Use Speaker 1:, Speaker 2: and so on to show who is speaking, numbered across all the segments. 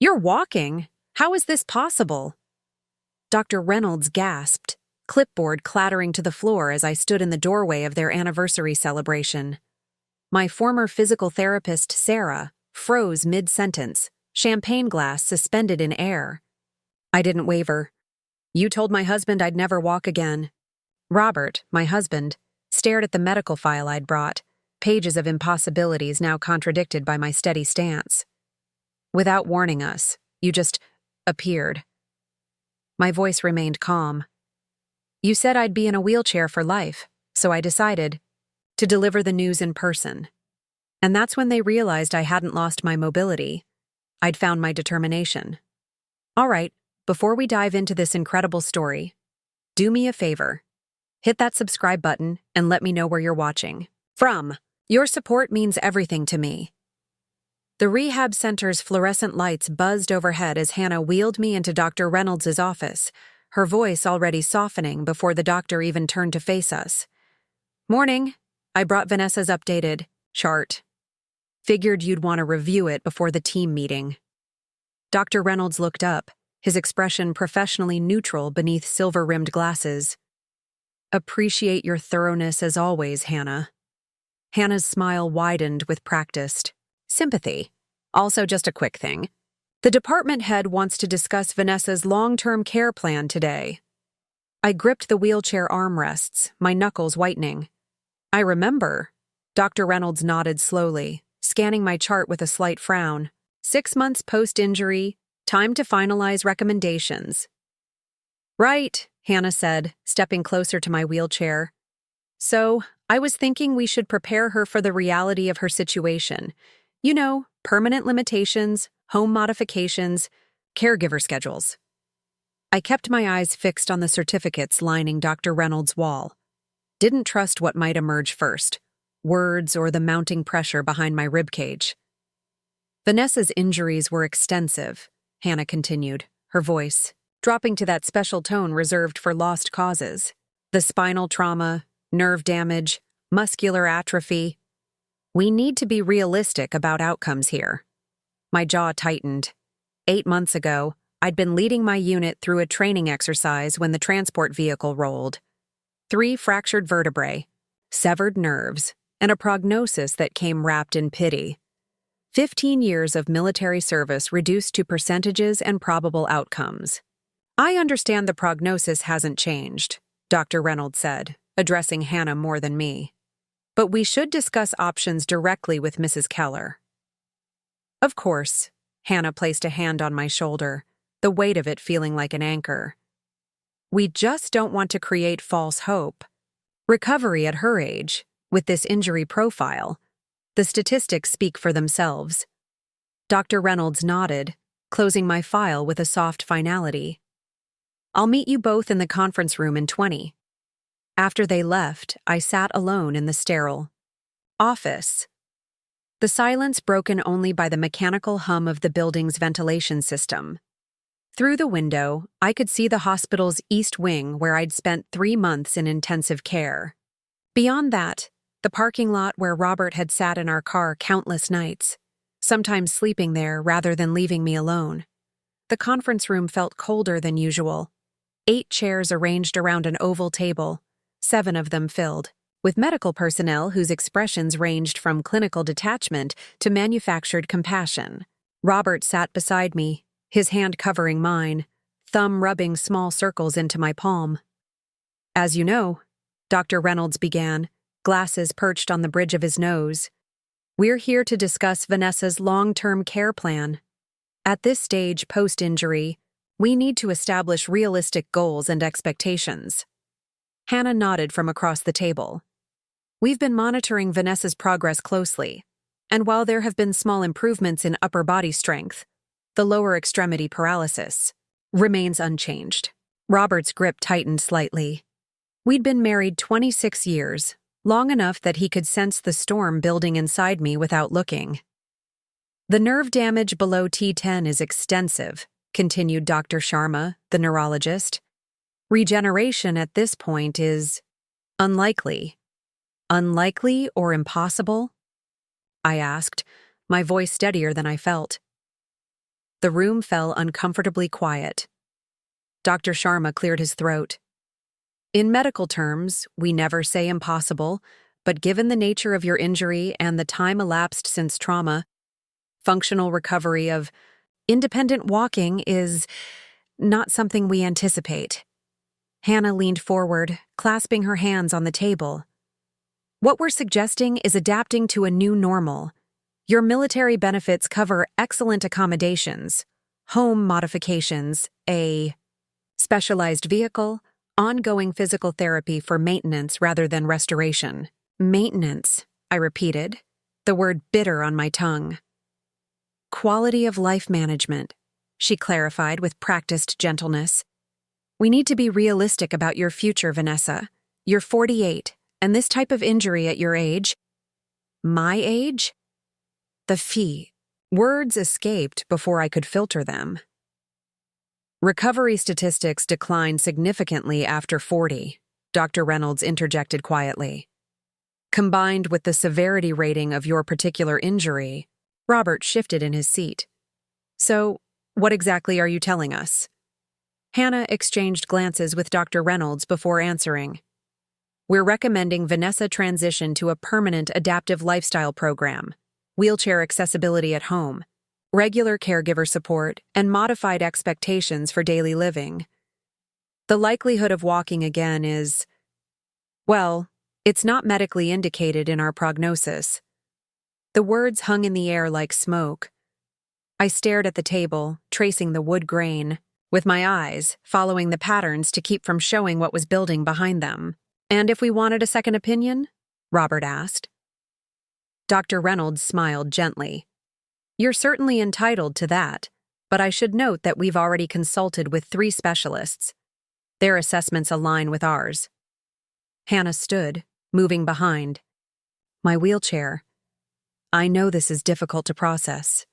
Speaker 1: You're walking? How is this possible? Dr. Reynolds gasped, clipboard clattering to the floor as I stood in the doorway of their anniversary celebration. My former physical therapist, Sarah, froze mid-sentence, champagne glass suspended in air. I didn't waver. You told my husband I'd never walk again. Robert, my husband, stared at the medical file I'd brought, pages of impossibilities now contradicted by my steady stance. Without warning us, you just appeared. My voice remained calm. You said I'd be in a wheelchair for life, so I decided to deliver the news in person. And that's when they realized I hadn't lost my mobility. I'd found my determination. All right, before we dive into this incredible story, do me a favor. Hit that subscribe button and let me know where you're watching from. Your support means everything to me. The rehab center's fluorescent lights buzzed overhead as Hannah wheeled me into Dr. Reynolds' office, her voice already softening before the doctor even turned to face us. Morning. I brought Vanessa's updated chart. Figured you'd want to review it before the team meeting. Dr. Reynolds looked up, his expression professionally neutral beneath silver-rimmed glasses. Appreciate your thoroughness as always, Hannah. Hannah's smile widened with practiced sympathy. Also just a quick thing. The department head wants to discuss Vanessa's long-term care plan today. I gripped the wheelchair armrests, my knuckles whitening. I remember. Dr. Reynolds nodded slowly, scanning my chart with a slight frown. 6 months post-injury, time to finalize recommendations. Right, Hannah said, stepping closer to my wheelchair. So, I was thinking we should prepare her for the reality of her situation. You know, permanent limitations, home modifications, caregiver schedules. I kept my eyes fixed on the certificates lining Dr. Reynolds' wall. Didn't trust what might emerge first, words or the mounting pressure behind my ribcage. Vanessa's injuries were extensive, Hannah continued, her voice dropping to that special tone reserved for lost causes. The spinal trauma, nerve damage, muscular atrophy. We need to be realistic about outcomes here. My jaw tightened. 8 months ago, I'd been leading my unit through a training exercise when the transport vehicle rolled. 3 fractured vertebrae, severed nerves, and a prognosis that came wrapped in pity. 15 years of military service reduced to percentages and probable outcomes. I understand the prognosis hasn't changed, Dr. Reynolds said, addressing Hannah more than me. But we should discuss options directly with Mrs. Keller. Of course, Hannah placed a hand on my shoulder, the weight of it feeling like an anchor. We just don't want to create false hope. Recovery at her age, with this injury profile, the statistics speak for themselves. Dr. Reynolds nodded, closing my file with a soft finality. I'll meet you both in the conference room in 20. After they left, I sat alone in the sterile office. The silence broken only by the mechanical hum of the building's ventilation system. Through the window, I could see the hospital's east wing where I'd spent 3 months in intensive care. Beyond that, the parking lot where Robert had sat in our car countless nights, sometimes sleeping there rather than leaving me alone. The conference room felt colder than usual. 8 chairs arranged around an oval table, 7 of them filled, with medical personnel whose expressions ranged from clinical detachment to manufactured compassion. Robert sat beside me, his hand covering mine, thumb rubbing small circles into my palm. As you know, Dr. Reynolds began, glasses perched on the bridge of his nose. We're here to discuss Vanessa's long-term care plan. At this stage post-injury, we need to establish realistic goals and expectations. Hannah nodded from across the table. We've been monitoring Vanessa's progress closely, and while there have been small improvements in upper body strength, the lower extremity paralysis remains unchanged. Robert's grip tightened slightly. We'd been married 26 years, long enough that he could sense the storm building inside me without looking. The nerve damage below T10 is extensive, continued Dr. Sharma, the neurologist. Regeneration at this point is unlikely. Unlikely or impossible? I asked, my voice steadier than I felt. The room fell uncomfortably quiet. Dr. Sharma cleared his throat. In medical terms, we never say impossible, but given the nature of your injury and the time elapsed since trauma, functional recovery of independent walking is not something we anticipate. Hannah leaned forward, clasping her hands on the table. What we're suggesting is adapting to a new normal. Your military benefits cover excellent accommodations, home modifications, a specialized vehicle, ongoing physical therapy for maintenance rather than restoration. Maintenance, I repeated, the word bitter on my tongue. Quality of life management, she clarified with practiced gentleness. We need to be realistic about your future, Vanessa. You're 48, and this type of injury at your age. My age? The fee. Words escaped before I could filter them. Recovery statistics decline significantly after 40, Dr. Reynolds interjected quietly. Combined with the severity rating of your particular injury, Robert shifted in his seat. So, what exactly are you telling us? Hannah exchanged glances with Dr. Reynolds before answering. We're recommending Vanessa transition to a permanent adaptive lifestyle program, wheelchair accessibility at home, regular caregiver support, and modified expectations for daily living. The likelihood of walking again is, well, it's not medically indicated in our prognosis. The words hung in the air like smoke. I stared at the table, tracing the wood grain, with my eyes following the patterns to keep from showing what was building behind them. And if we wanted a second opinion? Robert asked. Dr. Reynolds smiled gently. You're certainly entitled to that, but I should note that we've already consulted with 3 specialists. Their assessments align with ours. Hannah stood, moving behind. My wheelchair. I know this is difficult to process.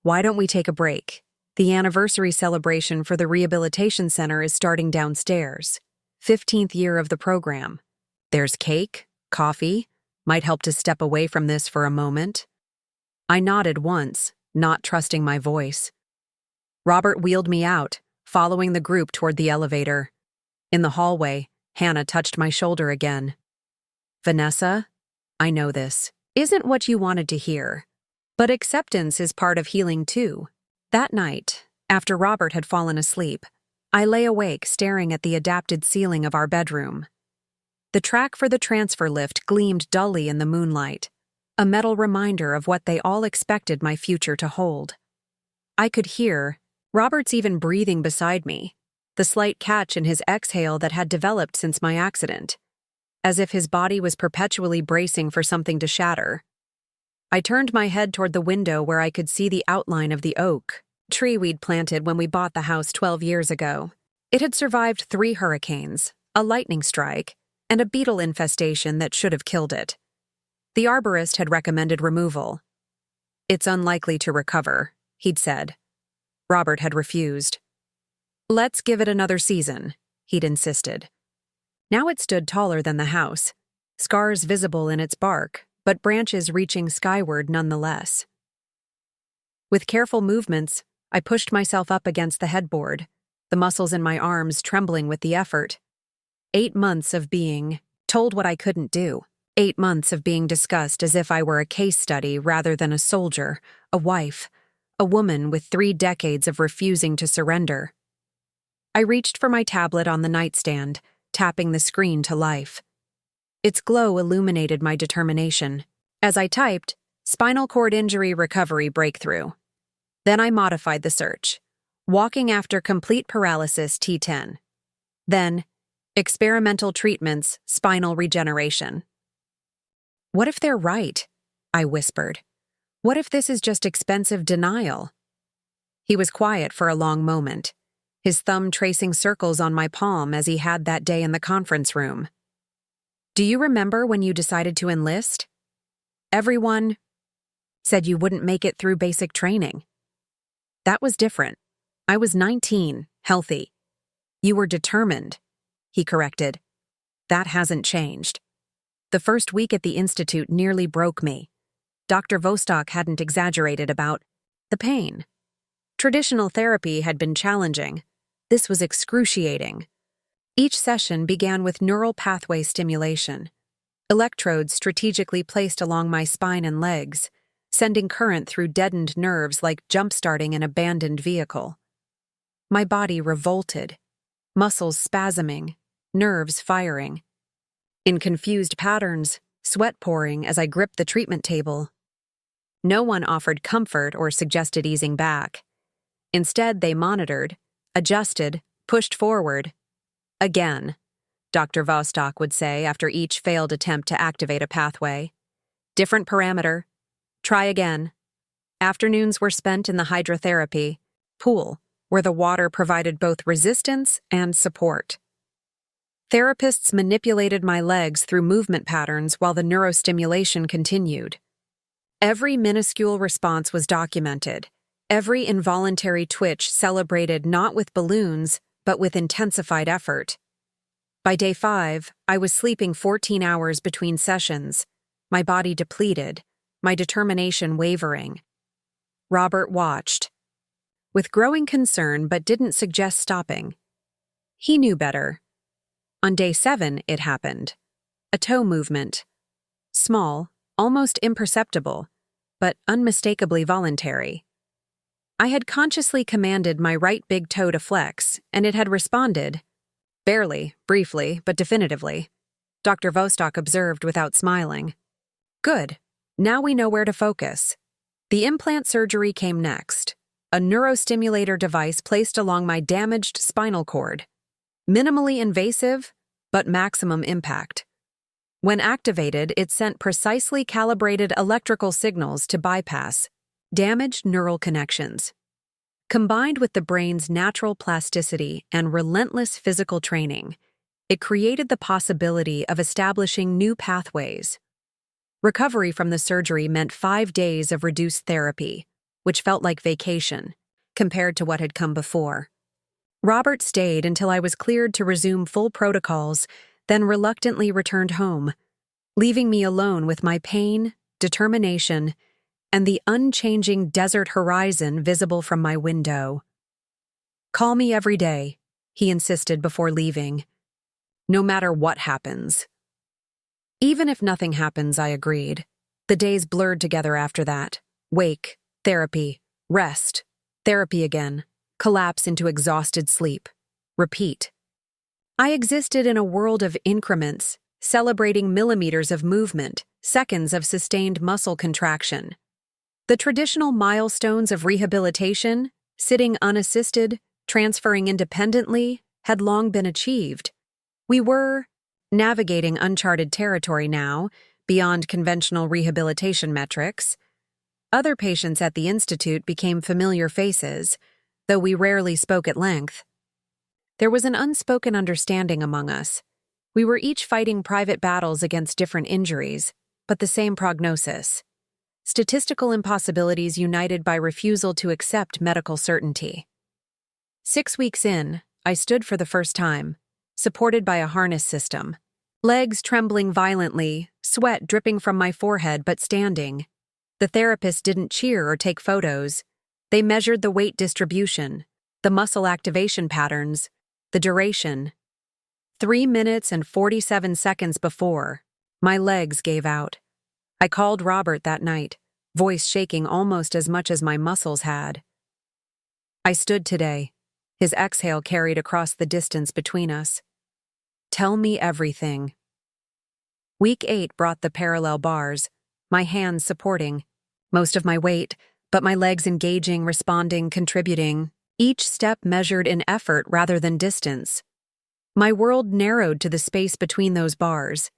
Speaker 1: Why don't we take a break? The anniversary celebration for the rehabilitation center is starting downstairs. 15th year of the program. There's cake, coffee, might help to step away from this for a moment. I nodded once, not trusting my voice. Robert wheeled me out, following the group toward the elevator. In the hallway, Hannah touched my shoulder again. Vanessa, I know this isn't what you wanted to hear, but acceptance is part of healing too. That night, after Robert had fallen asleep, I lay awake staring at the adapted ceiling of our bedroom. The track for the transfer lift gleamed dully in the moonlight, a metal reminder of what they all expected my future to hold. I could hear Robert's even breathing beside me, the slight catch in his exhale that had developed since my accident, as if his body was perpetually bracing for something to shatter. I turned my head toward the window where I could see the outline of the oak tree we'd planted when we bought the house 12 years ago. It had survived 3 hurricanes, a lightning strike, and a beetle infestation that should have killed it. The arborist had recommended removal. It's unlikely to recover, he'd said. Robert had refused. Let's give it another season, he'd insisted. Now it stood taller than the house, scars visible in its bark, but branches reaching skyward nonetheless. With careful movements, I pushed myself up against the headboard, the muscles in my arms trembling with the effort. 8 months of being told what I couldn't do. 8 months of being discussed as if I were a case study rather than a soldier, a wife, a woman with 3 decades of refusing to surrender. I reached for my tablet on the nightstand, tapping the screen to life. Its glow illuminated my determination. As I typed, spinal cord injury recovery breakthrough. Then I modified the search. Walking after complete paralysis T10. Then, experimental treatments, spinal regeneration. What if they're right? I whispered. What if this is just expensive denial? He was quiet for a long moment, his thumb tracing circles on my palm as he had that day in the conference room. Do you remember when you decided to enlist? Everyone said you wouldn't make it through basic training. That was different. I was 19, healthy. You were determined, he corrected. That hasn't changed. The first week at the Institute nearly broke me. Dr. Vostok hadn't exaggerated about the pain. Traditional therapy had been challenging. This was excruciating. Each session began with neural pathway stimulation, electrodes strategically placed along my spine and legs, sending current through deadened nerves like jump-starting an abandoned vehicle. My body revolted, muscles spasming, nerves firing. In confused patterns, sweat pouring as I gripped the treatment table. No one offered comfort or suggested easing back. Instead, they monitored, adjusted, pushed forward. Again, Dr. Vostok would say after each failed attempt to activate a pathway. Different parameter. Try again. Afternoons were spent in the hydrotherapy pool, where the water provided both resistance and support. Therapists manipulated my legs through movement patterns while the neurostimulation continued. Every minuscule response was documented. Every involuntary twitch celebrated not with balloons, but with intensified effort. By day 5, I was sleeping 14 hours between sessions, my body depleted, my determination wavering. Robert watched, with growing concern but didn't suggest stopping. He knew better. On day 7, it happened. A toe movement. Small, almost imperceptible, but unmistakably voluntary. I had consciously commanded my right big toe to flex, and it had responded. Barely, briefly, but definitively. Dr. Vostok observed without smiling. Good. Now we know where to focus. The implant surgery came next. A neurostimulator device placed along my damaged spinal cord. Minimally invasive, but maximum impact. When activated, it sent precisely calibrated electrical signals to bypass damaged neural connections. Combined with the brain's natural plasticity and relentless physical training, it created the possibility of establishing new pathways. Recovery from the surgery meant 5 days of reduced therapy, which felt like vacation, compared to what had come before. Robert stayed until I was cleared to resume full protocols, then reluctantly returned home, leaving me alone with my pain, determination, and the unchanging desert horizon visible from my window. Call me every day, he insisted before leaving. No matter what happens. Even if nothing happens, I agreed. The days blurred together after that. Wake, therapy, rest, therapy again, collapse into exhausted sleep. Repeat. I existed in a world of increments, celebrating millimeters of movement, seconds of sustained muscle contraction. The traditional milestones of rehabilitation, sitting unassisted, transferring independently, had long been achieved. We were navigating uncharted territory now, beyond conventional rehabilitation metrics. Other patients at the Institute became familiar faces, though we rarely spoke at length. There was an unspoken understanding among us. We were each fighting private battles against different injuries, but the same prognosis. Statistical impossibilities united by refusal to accept medical certainty. 6 weeks in, I stood for the first time, supported by a harness system. Legs trembling violently, sweat dripping from my forehead but standing. The therapist didn't cheer or take photos. They measured the weight distribution, the muscle activation patterns, the duration. 3 minutes and 47 seconds before, my legs gave out. I called Robert that night, voice shaking almost as much as my muscles had. I stood today, his exhale carried across the distance between us. Tell me everything. Week 8 brought the parallel bars, my hands supporting, most of my weight, but my legs engaging, responding, contributing, each step measured in effort rather than distance. My world narrowed to the space between those bars,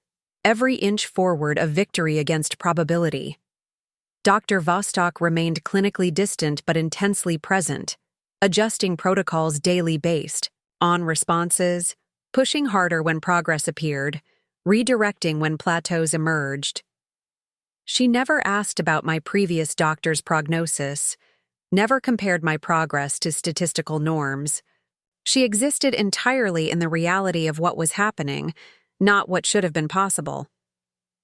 Speaker 1: every inch forward a victory against probability. Dr. Vostok remained clinically distant but intensely present, adjusting protocols daily based on responses, pushing harder when progress appeared, redirecting when plateaus emerged. She never asked about my previous doctor's prognosis, never compared my progress to statistical norms. She existed entirely in the reality of what was happening, not what should have been possible.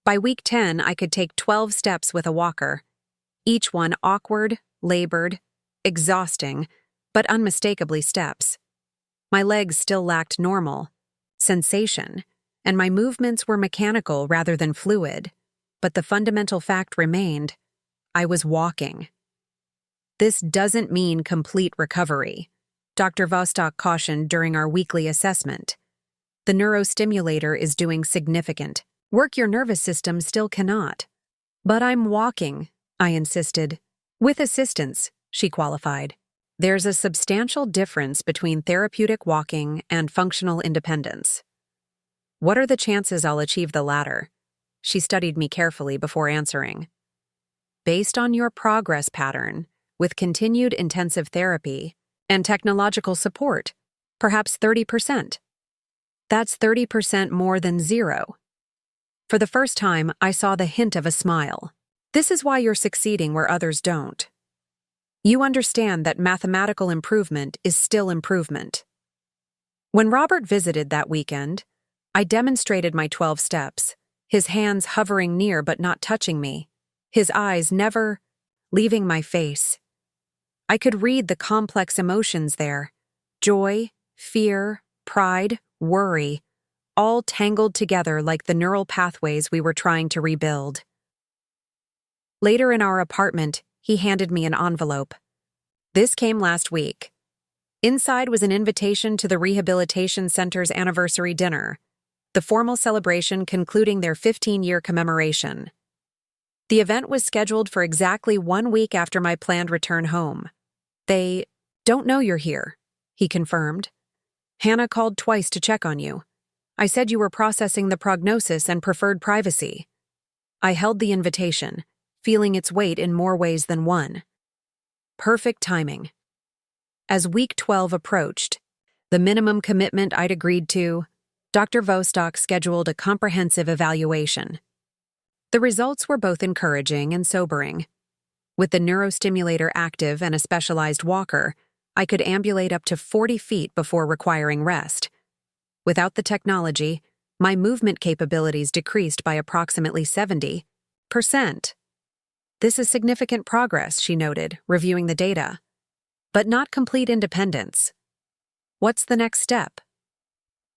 Speaker 1: By week 10, I could take 12 steps with a walker, each one awkward, labored, exhausting, but unmistakably steps. My legs still lacked normal sensation, and my movements were mechanical rather than fluid, but the fundamental fact remained: I was walking. This doesn't mean complete recovery, Dr. Vostok cautioned during our weekly assessment. The neurostimulator is doing significant work your nervous system still cannot. But I'm walking, I insisted. With assistance, she qualified. There's a substantial difference between therapeutic walking and functional independence. What are the chances I'll achieve the latter? She studied me carefully before answering. Based on your progress pattern, with continued intensive therapy and technological support, perhaps 30%. That's 30% more than zero. For the first time, I saw the hint of a smile. This is why you're succeeding where others don't. You understand that mathematical improvement is still improvement. When Robert visited that weekend, I demonstrated my 12 steps, his hands hovering near but not touching me, his eyes never leaving my face. I could read the complex emotions there: joy, fear, pride, worry, all tangled together like the neural pathways we were trying to rebuild. Later in our apartment, he handed me an envelope. This came last week. Inside was an invitation to the Rehabilitation Center's anniversary dinner, the formal celebration concluding their 15-year commemoration. The event was scheduled for exactly 1 week after my planned return home. They don't know you're here, he confirmed. Hannah called twice to check on you. I said you were processing the prognosis and preferred privacy. I held the invitation, feeling its weight in more ways than one. Perfect timing. As week 12 approached, the minimum commitment I'd agreed to, Dr. Vostok scheduled a comprehensive evaluation. The results were both encouraging and sobering. With the neurostimulator active and a specialized walker, I could ambulate up to 40 feet before requiring rest. Without the technology, my movement capabilities decreased by approximately 70%. This is significant progress, she noted, reviewing the data. But not complete independence. What's the next step?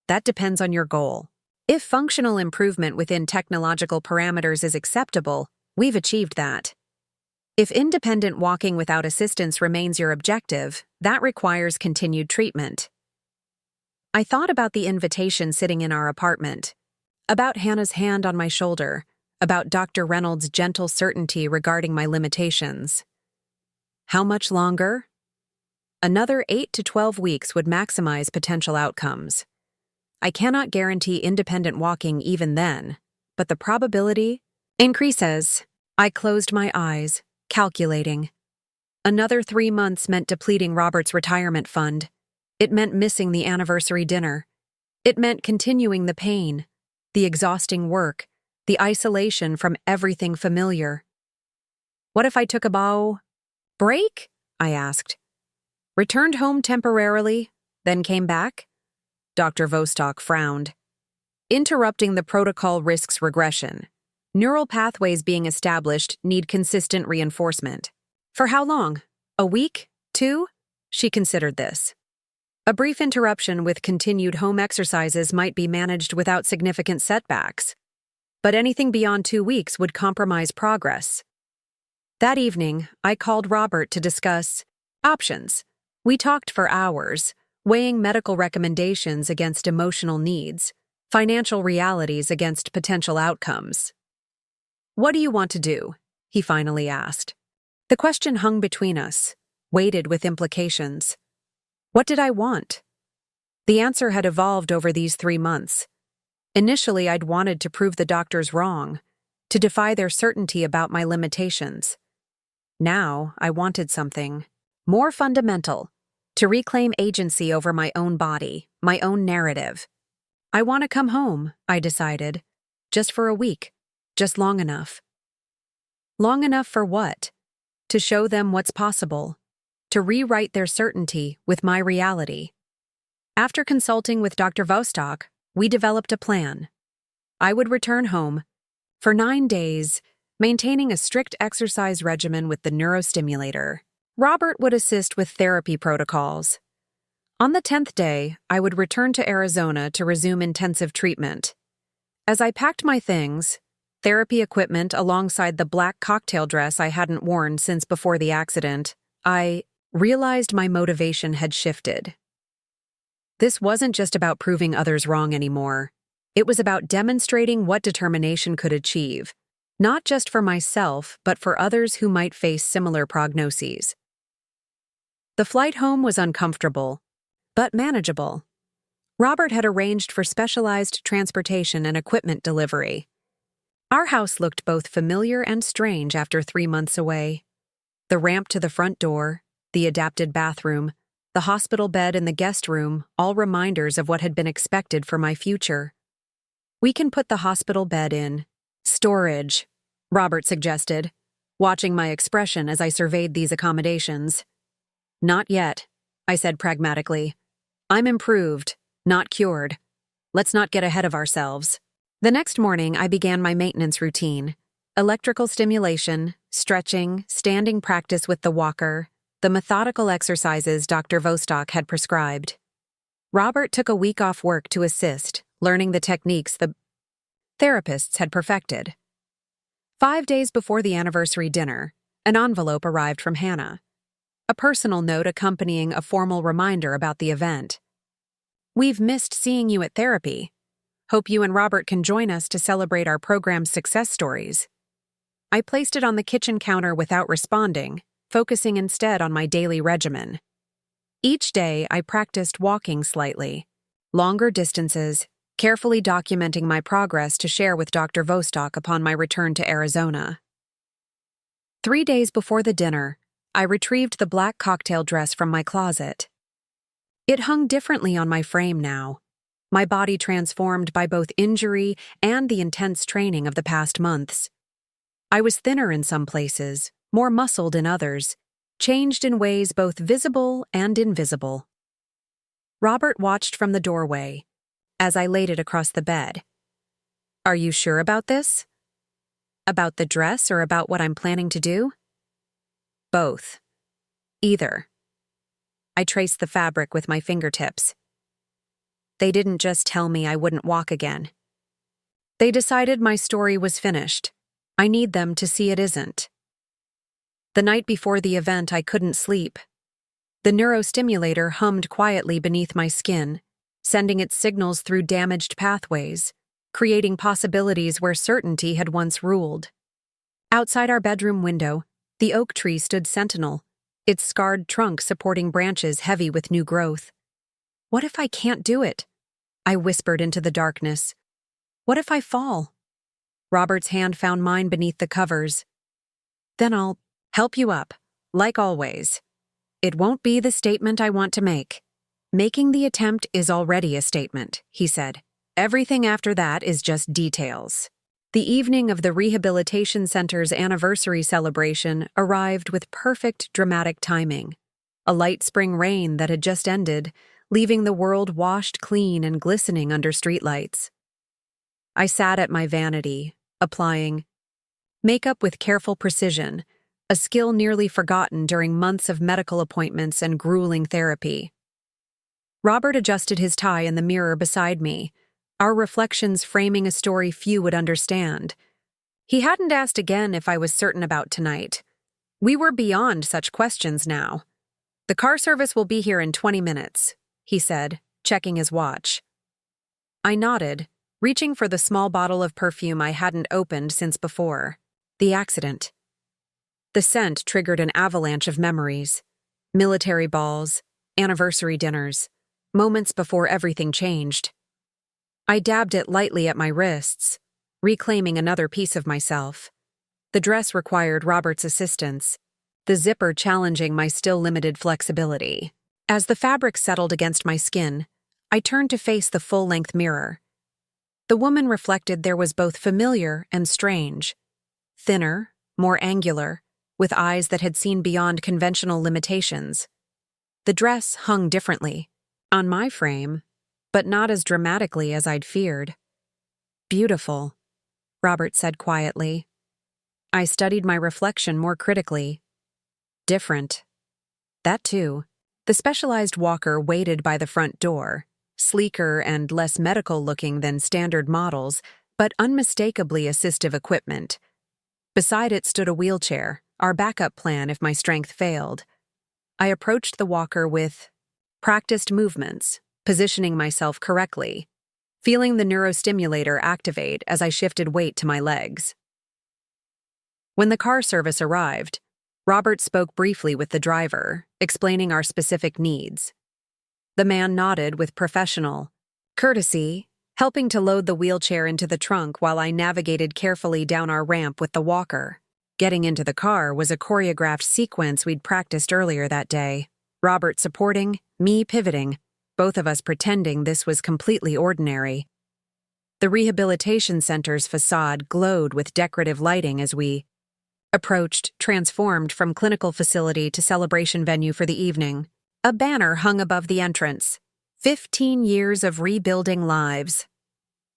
Speaker 1: That depends on your goal. If functional improvement within technological parameters is acceptable, we've achieved that. If independent walking without assistance remains your objective, that requires continued treatment. I thought about the invitation sitting in our apartment, about Hannah's hand on my shoulder, about Dr. Reynolds' gentle certainty regarding my limitations. How much longer? Another 8 to 12 weeks would maximize potential outcomes. I cannot guarantee independent walking even then, but the probability increases. I closed my eyes, calculating. Another 3 months meant depleting Robert's retirement fund. It meant missing the anniversary dinner. It meant continuing the pain, the exhausting work, the isolation from everything familiar. What if I took a break? I asked. Returned home temporarily, then came back? Dr. Vostok frowned. Interrupting the protocol risks regression. Neural pathways being established need consistent reinforcement. For how long? A week? 2? She considered this. A brief interruption with continued home exercises might be managed without significant setbacks. But anything beyond 2 weeks would compromise progress. That evening, I called Robert to discuss options. We talked for hours, weighing medical recommendations against emotional needs, financial realities against potential outcomes. What do you want to do? He finally asked. The question hung between us, weighted with implications. What did I want? The answer had evolved over these 3 months. Initially, I'd wanted to prove the doctors wrong, to defy their certainty about my limitations. Now, I wanted something more fundamental, to reclaim agency over my own body, my own narrative. I want to come home, I decided, just for a week, just long enough. Long enough for what? To show them what's possible, to rewrite their certainty with my reality. After consulting with Dr. Vostok, we developed a plan. I would return home for 9 days, maintaining a strict exercise regimen with the neurostimulator. Robert would assist with therapy protocols. On the 10th day, I would return to Arizona to resume intensive treatment. As I packed my things, therapy equipment alongside the black cocktail dress I hadn't worn since before the accident, I realized my motivation had shifted. This wasn't just about proving others wrong anymore. It was about demonstrating what determination could achieve, not just for myself, but for others who might face similar prognoses. The flight home was uncomfortable, but manageable. Robert had arranged for specialized transportation and equipment delivery. Our house looked both familiar and strange after 3 months away. The ramp to the front door, the adapted bathroom, the hospital bed in the guest room, all reminders of what had been expected for my future. "We can put the hospital bed in storage," Robert suggested, watching my expression as I surveyed these accommodations. "Not yet," I said pragmatically. "I'm improved, not cured. Let's not get ahead of ourselves." The next morning, I began my maintenance routine: electrical stimulation, stretching, standing practice with the walker, the methodical exercises Dr. Vostok had prescribed. Robert took a week off work to assist, learning the techniques the therapists had perfected. 5 days before the anniversary dinner, an envelope arrived from Hannah. A personal note accompanying a formal reminder about the event. "We've missed seeing you at therapy. Hope you and Robert can join us to celebrate our program's success stories." I placed it on the kitchen counter without responding, focusing instead on my daily regimen. Each day, I practiced walking slightly, longer distances, carefully documenting my progress to share with Dr. Vostok upon my return to Arizona. 3 days before the dinner, I retrieved the black cocktail dress from my closet. It hung differently on my frame now, my body transformed by both injury and the intense training of the past months. I was thinner in some places, more muscled in others, changed in ways both visible and invisible. Robert watched from the doorway as I laid it across the bed. "Are you sure about this? About the dress or about what I'm planning to do?" "Both. Either." I traced the fabric with my fingertips. They didn't just tell me I wouldn't walk again. They decided my story was finished. I need them to see it isn't. The night before the event, I couldn't sleep. The neurostimulator hummed quietly beneath my skin, sending its signals through damaged pathways, creating possibilities where certainty had once ruled. Outside our bedroom window, the oak tree stood sentinel, its scarred trunk supporting branches heavy with new growth. "What if I can't do it?" I whispered into the darkness. "What if I fall?" Robert's hand found mine beneath the covers. "Then I'll help you up, like always. It won't be the statement I want to make. Making the attempt is already a statement," he said. "Everything after that is just details." The evening of the Rehabilitation Center's anniversary celebration arrived with perfect dramatic timing. A light spring rain that had just ended, leaving the world washed clean and glistening under streetlights. I sat at my vanity, applying makeup with careful precision, a skill nearly forgotten during months of medical appointments and grueling therapy. Robert adjusted his tie in the mirror beside me, our reflections framing a story few would understand. He hadn't asked again if I was certain about tonight. We were beyond such questions now. "The car service will be here in 20 minutes, he said, checking his watch. I nodded, reaching for the small bottle of perfume I hadn't opened since before. The accident. The scent triggered an avalanche of memories. Military balls, anniversary dinners, moments before everything changed. I dabbed it lightly at my wrists, reclaiming another piece of myself. The dress required Robert's assistance, the zipper challenging my still limited flexibility. As the fabric settled against my skin, I turned to face the full-length mirror. The woman reflected there was both familiar and strange. Thinner, more angular, with eyes that had seen beyond conventional limitations. The dress hung differently, on my frame, but not as dramatically as I'd feared. "Beautiful," Robert said quietly. I studied my reflection more critically. "Different," That too. The specialized walker waited by the front door, sleeker and less medical-looking than standard models, but unmistakably assistive equipment. Beside it stood a wheelchair, our backup plan if my strength failed. I approached the walker with practiced movements, positioning myself correctly, feeling the neurostimulator activate as I shifted weight to my legs. When the car service arrived, Robert spoke briefly with the driver, explaining our specific needs. The man nodded with professional courtesy, helping to load the wheelchair into the trunk while I navigated carefully down our ramp with the walker. Getting into the car was a choreographed sequence we'd practiced earlier that day. Robert supporting, me pivoting, both of us pretending this was completely ordinary. The rehabilitation center's facade glowed with decorative lighting as we approached, transformed from clinical facility to celebration venue for the evening. A banner hung above the entrance. 15 years of rebuilding lives.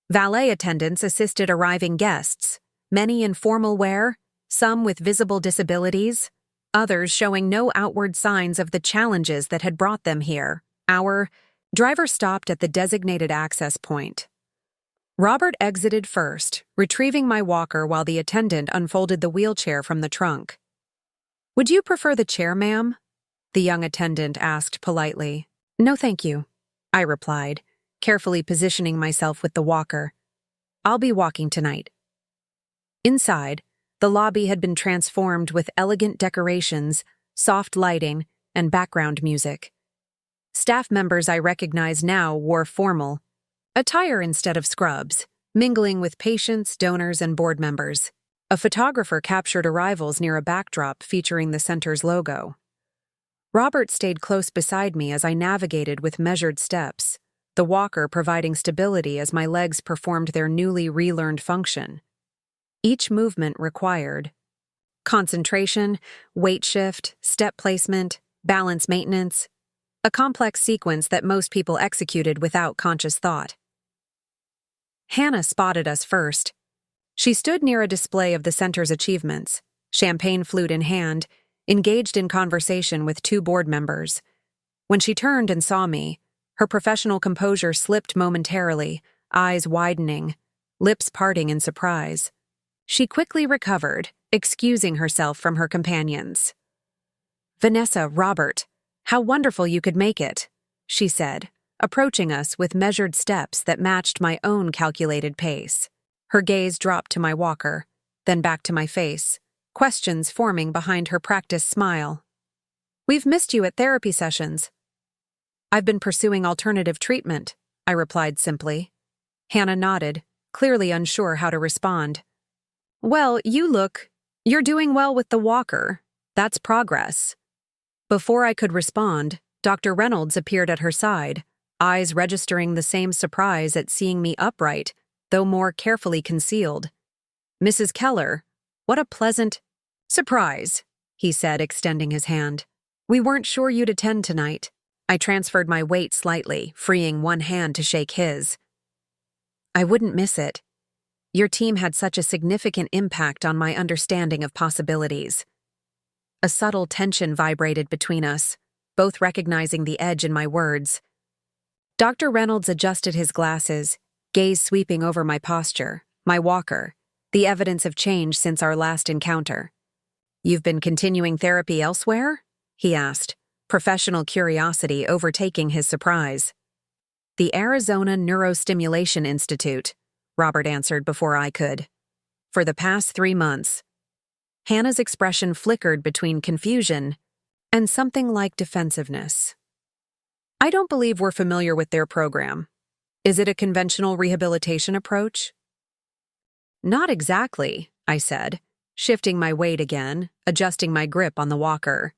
Speaker 1: Valet attendants assisted arriving guests, many in formal wear, some with visible disabilities, others showing no outward signs of the challenges that had brought them here. Our driver stopped at the designated access point. Robert exited first, retrieving my walker while the attendant unfolded the wheelchair from the trunk. "Would you prefer the chair, ma'am?" the young attendant asked politely. "No, thank you," I replied, carefully positioning myself with the walker. "I'll be walking tonight." Inside, the lobby had been transformed with elegant decorations, soft lighting, and background music. Staff members I recognize now wore formal attire instead of scrubs, mingling with patients, donors, and board members. A photographer captured arrivals near a backdrop featuring the center's logo. Robert stayed close beside me as I navigated with measured steps, the walker providing stability as my legs performed their newly relearned function. Each movement required concentration, weight shift, step placement, balance maintenance, a complex sequence that most people executed without conscious thought. Hannah spotted us first. She stood near a display of the center's achievements, champagne flute in hand, engaged in conversation with two board members. When she turned and saw me, her professional composure slipped momentarily, eyes widening, lips parting in surprise. She quickly recovered, excusing herself from her companions. "Vanessa, Robert, how wonderful you could make it," she said, approaching us with measured steps that matched my own calculated pace. Her gaze dropped to my walker, then back to my face, questions forming behind her practiced smile. "We've missed you at therapy sessions." "I've been pursuing alternative treatment," I replied simply. Hannah nodded, clearly unsure how to respond. "Well, you're doing well with the walker. That's progress." Before I could respond, Dr. Reynolds appeared at her side, eyes registering the same surprise at seeing me upright, though more carefully concealed. "Mrs. Keller, what a pleasant surprise," he said, extending his hand. "We weren't sure you'd attend tonight." I transferred my weight slightly, freeing one hand to shake his. "I wouldn't miss it. Your team had such a significant impact on my understanding of possibilities." A subtle tension vibrated between us, both recognizing the edge in my words. Dr. Reynolds adjusted his glasses, gaze sweeping over my posture, my walker, the evidence of change since our last encounter. "You've been continuing therapy elsewhere?" he asked, professional curiosity overtaking his surprise. "The Arizona Neurostimulation Institute," Robert answered before I could. "For the past 3 months." Hannah's expression flickered between confusion and something like defensiveness. "I don't believe we're familiar with their program. Is it a conventional rehabilitation approach?" "Not exactly," I said, shifting my weight again, adjusting my grip on the walker.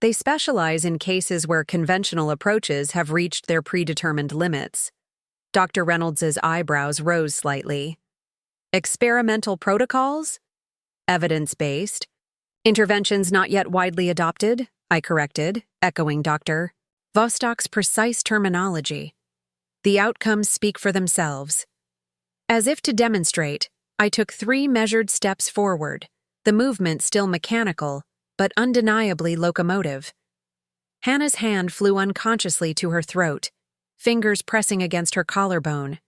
Speaker 1: "They specialize in cases where conventional approaches have reached their predetermined limits." Dr. Reynolds's eyebrows rose slightly. "Experimental protocols? Evidence-based? Interventions not yet widely adopted?" I corrected, echoing Dr. Vostok's precise terminology. "The outcomes speak for themselves." As if to demonstrate, I took 3 measured steps forward, the movement still mechanical, but undeniably locomotive. Hannah's hand flew unconsciously to her throat, fingers pressing against her collarbone.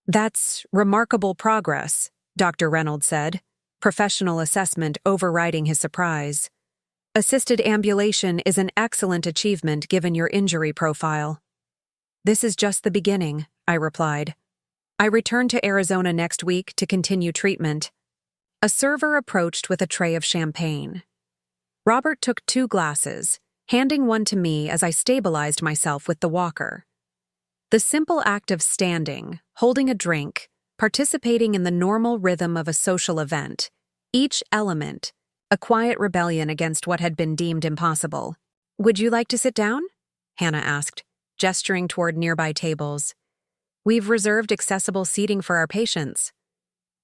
Speaker 1: "That's remarkable progress," Dr. Reynolds said, professional assessment overriding his surprise. "Assisted ambulation is an excellent achievement given your injury profile." "This is just the beginning," I replied. "I return to Arizona next week to continue treatment." A server approached with a tray of champagne. Robert took 2 glasses, handing one to me as I stabilized myself with the walker. The simple act of standing, holding a drink, participating in the normal rhythm of a social event, each element, a quiet rebellion against what had been deemed impossible. "Would you like to sit down?" Hannah asked, gesturing toward nearby tables. "We've reserved accessible seating for our patients."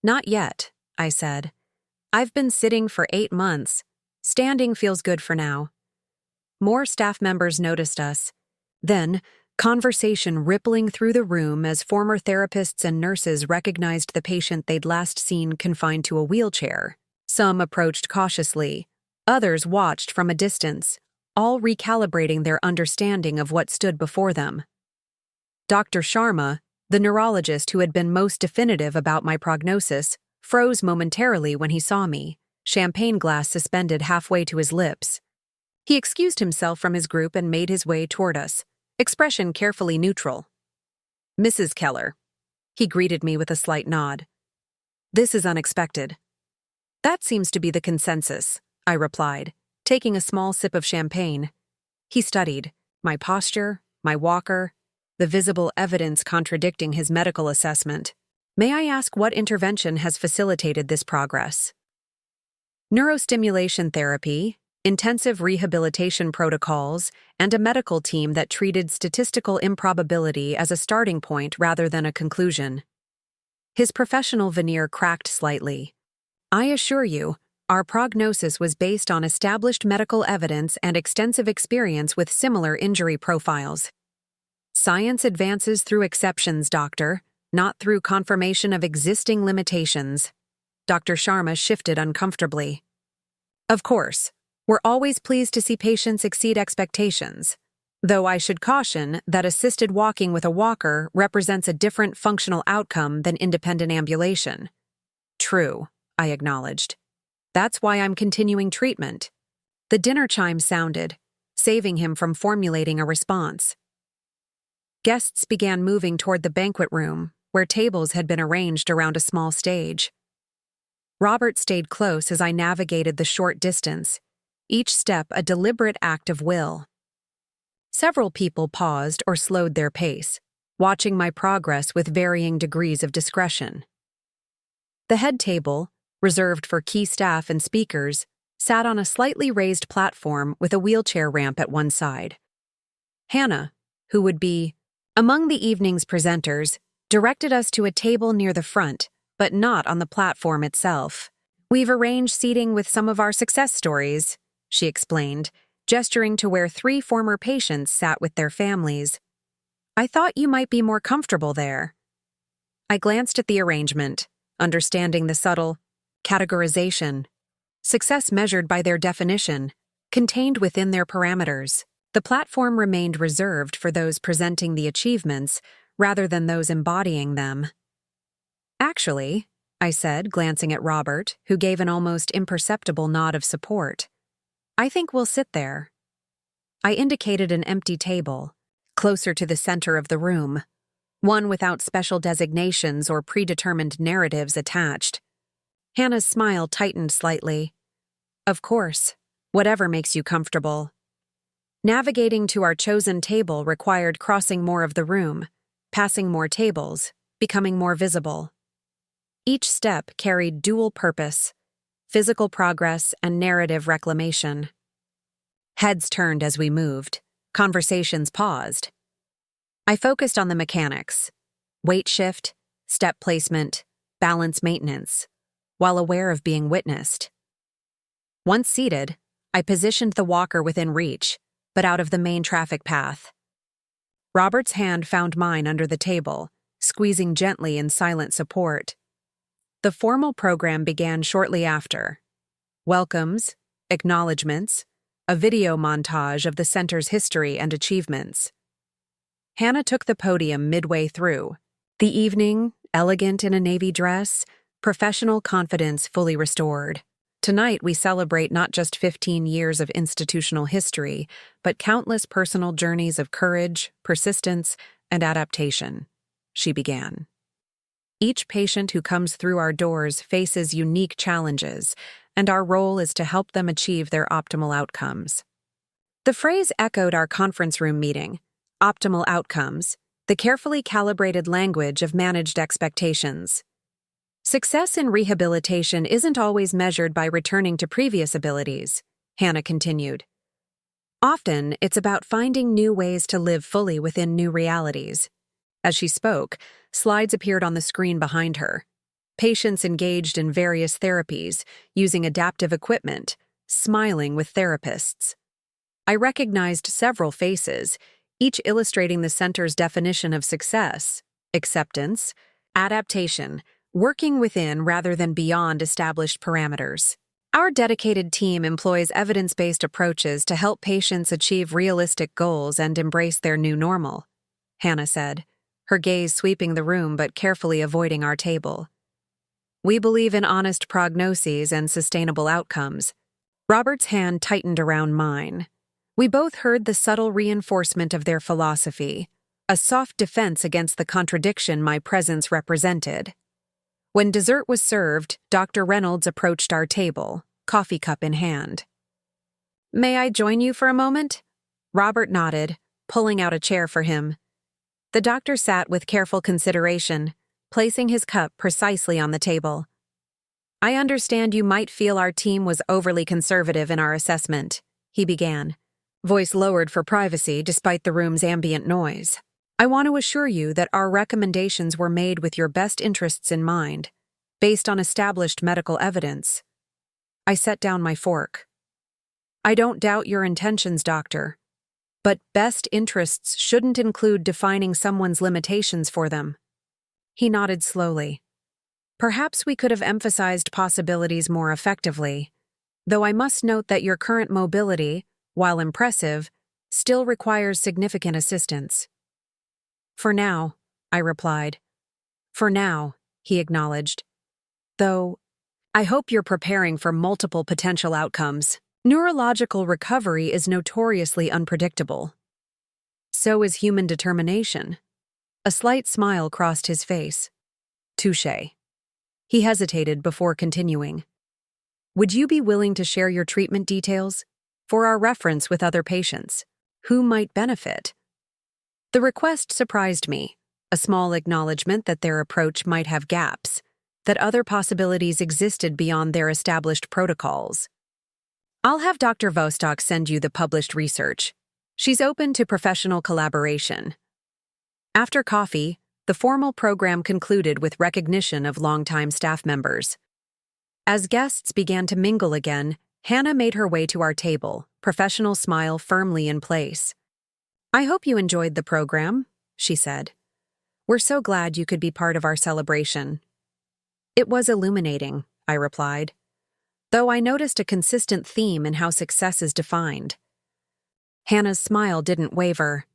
Speaker 1: "Not yet," I said. "I've been sitting for 8 months. Standing feels good for now." More staff members noticed us. Then, conversation rippling through the room as former therapists and nurses recognized the patient they'd last seen confined to a wheelchair. Some approached cautiously. Others watched from a distance, all recalibrating their understanding of what stood before them. Dr. Sharma, the neurologist who had been most definitive about my prognosis, froze momentarily when he saw me, champagne glass suspended halfway to his lips. He excused himself from his group and made his way toward us, expression carefully neutral. "Mrs. Keller." He greeted me with a slight nod. "This is unexpected." "That seems to be the consensus," I replied, taking a small sip of champagne. He studied my posture, my walker, the visible evidence contradicting his medical assessment. "May I ask what intervention has facilitated this progress?" "Neurostimulation therapy, intensive rehabilitation protocols, and a medical team that treated statistical improbability as a starting point rather than a conclusion." His professional veneer cracked slightly. "I assure you, our prognosis was based on established medical evidence and extensive experience with similar injury profiles. Science advances through exceptions, doctor, not through confirmation of existing limitations." Dr. Sharma shifted uncomfortably. "Of course, we're always pleased to see patients exceed expectations, though I should caution that assisted walking with a walker represents a different functional outcome than independent ambulation." "True," I acknowledged. "That's why I'm continuing treatment." The dinner chime sounded, saving him from formulating a response. Guests began moving toward the banquet room, where tables had been arranged around a small stage. Robert stayed close as I navigated the short distance, each step a deliberate act of will. Several people paused or slowed their pace, watching my progress with varying degrees of discretion. The head table, reserved for key staff and speakers, sat on a slightly raised platform with a wheelchair ramp at one side. Hannah, who would be among the evening's presenters, directed us to a table near the front, but not on the platform itself. "We've arranged seating with some of our success stories," she explained, gesturing to where 3 former patients sat with their families. "I thought you might be more comfortable there." I glanced at the arrangement, understanding the subtle categorization. Success measured by their definition, contained within their parameters. The platform remained reserved for those presenting the achievements rather than those embodying them. "Actually," I said, glancing at Robert, who gave an almost imperceptible nod of support, "I think we'll sit there." I indicated an empty table, closer to the center of the room, one without special designations or predetermined narratives attached. Hannah's smile tightened slightly. "Of course, whatever makes you comfortable." Navigating to our chosen table required crossing more of the room, passing more tables, becoming more visible. Each step carried dual purpose: physical progress and narrative reclamation. Heads turned as we moved, conversations paused. I focused on the mechanics: weight shift, step placement, balance maintenance, while aware of being witnessed. Once seated, I positioned the walker within reach, but out of the main traffic path. Robert's hand found mine under the table, squeezing gently in silent support. The formal program began shortly after. Welcomes, acknowledgements, a video montage of the center's history and achievements. Hannah took the podium midway through. The evening, elegant in a navy dress, professional confidence fully restored. Tonight we celebrate not just 15 years of institutional history, but countless personal journeys of courage, persistence, and adaptation, she began. Each patient who comes through our doors faces unique challenges, and our role is to help them achieve their optimal outcomes. The phrase echoed our conference room meeting, optimal outcomes, the carefully calibrated language of managed expectations. Success in rehabilitation isn't always measured by returning to previous abilities, Hannah continued. Often, it's about finding new ways to live fully within new realities. As she spoke, slides appeared on the screen behind her. Patients engaged in various therapies, using adaptive equipment, smiling with therapists. I recognized several faces, each illustrating the center's definition of success: acceptance, adaptation, working within rather than beyond established parameters. Our dedicated team employs evidence-based approaches to help patients achieve realistic goals and embrace their new normal, Hannah said, her gaze sweeping the room but carefully avoiding our table. We believe in honest prognoses and sustainable outcomes. Robert's hand tightened around mine. We both heard the subtle reinforcement of their philosophy, a soft defense against the contradiction my presence represented. When dessert was served, Dr. Reynolds approached our table, coffee cup in hand. "May I join you for a moment?" Robert nodded, pulling out a chair for him. The doctor sat with careful consideration, placing his cup precisely on the table. "I understand you might feel our team was overly conservative in our assessment," he began, voice lowered for privacy despite the room's ambient noise. "I want to assure you that our recommendations were made with your best interests in mind, based on established medical evidence." I set down my fork. "I don't doubt your intentions, doctor, but best interests shouldn't include defining someone's limitations for them." He nodded slowly. "Perhaps we could have emphasized possibilities more effectively, though I must note that your current mobility, while impressive, still requires significant assistance." "For now," I replied. "For now," he acknowledged. "Though, I hope you're preparing for multiple potential outcomes. Neurological recovery is notoriously unpredictable. So is human determination." A slight smile crossed his face. "Touché." He hesitated before continuing. "Would you be willing to share your treatment details? For our reference with other patients, who might benefit?" The request surprised me, a small acknowledgement that their approach might have gaps, that other possibilities existed beyond their established protocols. "I'll have Dr. Vostok send you the published research. She's open to professional collaboration." After coffee, the formal program concluded with recognition of longtime staff members. As guests began to mingle again, Hannah made her way to our table, professional smile firmly in place. "I hope you enjoyed the program," she said. "We're so glad you could be part of our celebration." "It was illuminating," I replied, though I noticed a consistent theme in how success is defined. Hannah's smile didn't waver.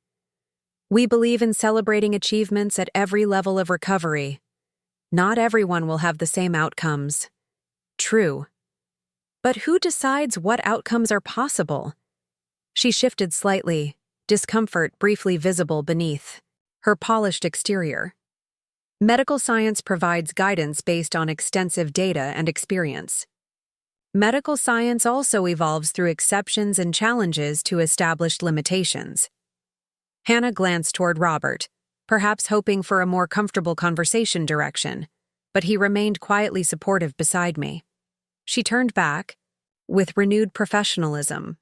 Speaker 1: "We believe in celebrating achievements at every level of recovery. Not everyone will have the same outcomes." "True. But who decides what outcomes are possible?" She shifted slightly, discomfort briefly visible beneath her polished exterior. "Medical science provides guidance based on extensive data and experience. Medical science also evolves through exceptions and challenges to established limitations." Hannah glanced toward Robert, perhaps hoping for a more comfortable conversation direction, but he remained quietly supportive beside me. She turned back, with renewed professionalism.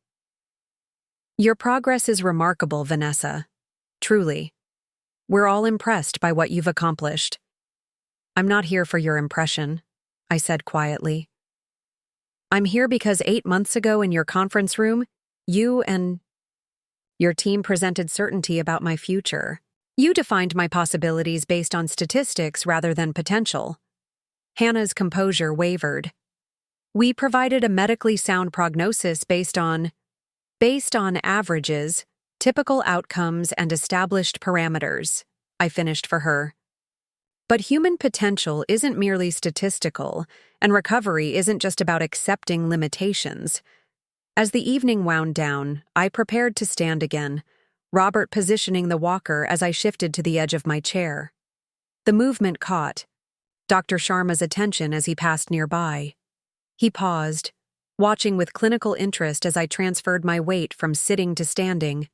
Speaker 1: "Your progress is remarkable, Vanessa. Truly. We're all impressed by what you've accomplished." "I'm not here for your impression," I said quietly. "I'm here because 8 months ago in your conference room, you and your team presented certainty about my future. You defined my possibilities based on statistics rather than potential." Hannah's composure wavered. "We provided a medically sound prognosis based on Based on averages, typical outcomes, and established parameters, I finished for her. But human potential isn't merely statistical, and recovery isn't just about accepting limitations. As the evening wound down, I prepared to stand again, Robert positioning the walker as I shifted to the edge of my chair. The movement caught Dr. Sharma's attention as he passed nearby. He paused, watching with clinical interest as I transferred my weight from sitting to standing,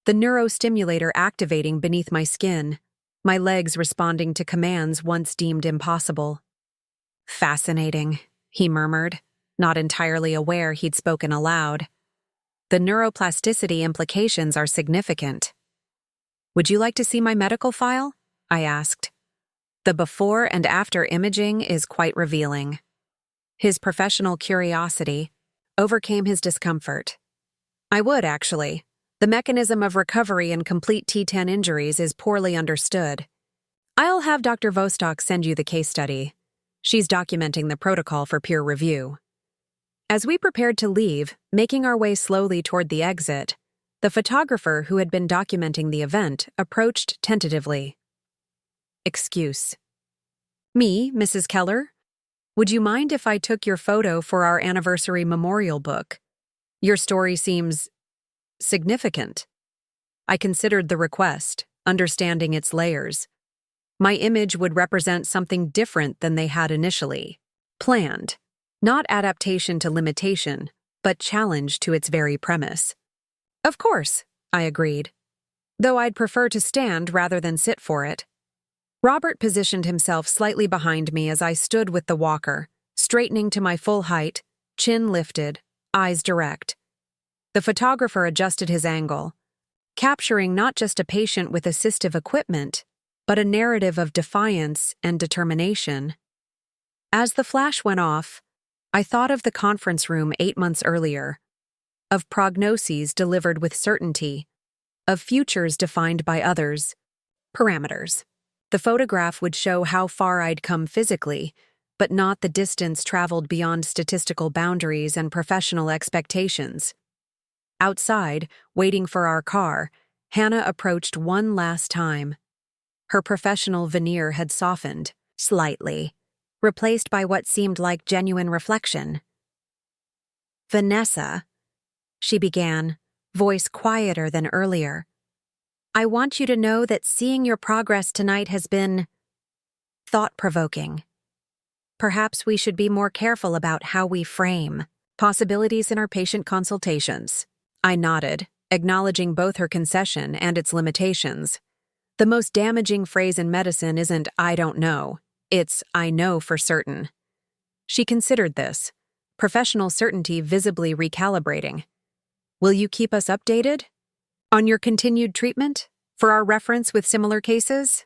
Speaker 1: the neurostimulator activating beneath my skin, my legs responding to commands once deemed impossible. "Fascinating," he murmured, not entirely aware he'd spoken aloud. "The neuroplasticity implications are significant." "Would you like to see my medical file?" I asked. The before and after imaging is quite revealing. His professional curiosity overcame his discomfort. "I would, actually. The mechanism of recovery in complete T10 injuries is poorly understood. I'll have Dr. Vostok send you the case study. She's documenting the protocol for peer review." As we prepared to leave, making our way slowly toward the exit, the photographer who had been documenting the event approached tentatively. "Excuse. Me, Mrs. Keller? Would you mind if I took your photo for our anniversary memorial book? Your story seems significant." I considered the request, understanding its layers. My image would represent something different than they had initially planned. Not adaptation to limitation, but challenge to its very premise. "Of course," I agreed, though I'd prefer to stand rather than sit for it. Robert positioned himself slightly behind me as I stood with the walker, straightening to my full height, chin lifted, eyes direct. The photographer adjusted his angle, capturing not just a patient with assistive equipment, but a narrative of defiance and determination. As the flash went off, I thought of the conference room 8 months earlier, of prognoses delivered with certainty, of futures defined by others, parameters. The photograph would show how far I'd come physically, but not the distance traveled beyond statistical boundaries and professional expectations. Outside, waiting for our car, Hannah approached one last time. Her professional veneer had softened, slightly, replaced by what seemed like genuine reflection. "Vanessa," she began, voice quieter than earlier, "I want you to know that seeing your progress tonight has been thought-provoking. Perhaps we should be more careful about how we frame possibilities in our patient consultations." I nodded, acknowledging both her concession and its limitations. The most damaging phrase in medicine isn't "I don't know." It's "I know for certain." She considered this, professional certainty visibly recalibrating. "Will you keep us updated on your continued treatment for our reference with similar cases?"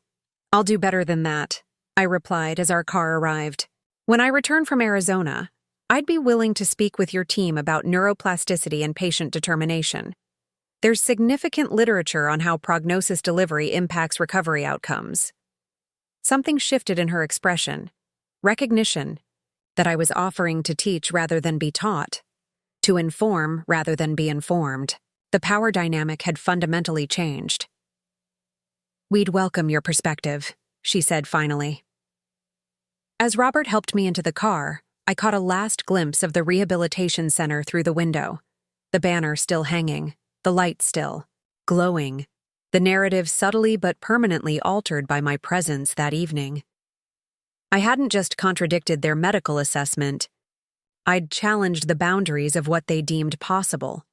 Speaker 1: "I'll do better than that," I replied as our car arrived. "When I return from Arizona, I'd be willing to speak with your team about neuroplasticity and patient determination. There's significant literature on how prognosis delivery impacts recovery outcomes." Something shifted in her expression, recognition that I was offering to teach rather than be taught, to inform rather than be informed. The power dynamic had fundamentally changed. "We'd welcome your perspective," she said finally. As Robert helped me into the car, I caught a last glimpse of the rehabilitation center through the window, the banner still hanging, the light still, glowing, the narrative subtly but permanently altered by my presence that evening. I hadn't just contradicted their medical assessment, I'd challenged the boundaries of what they deemed possible.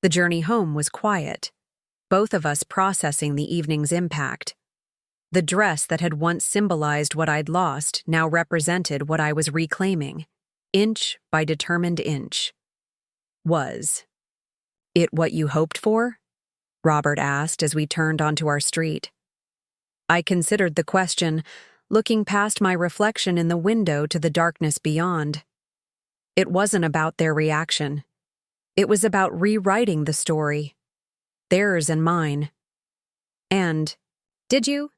Speaker 1: The journey home was quiet, both of us processing the evening's impact. The dress that had once symbolized what I'd lost now represented what I was reclaiming, inch by determined inch. Was it what you hoped for? Robert asked as we turned onto our street. I considered the question, looking past my reflection in the window to the darkness beyond. It wasn't about their reaction. It was about rewriting the story. Theirs and mine. And, did you?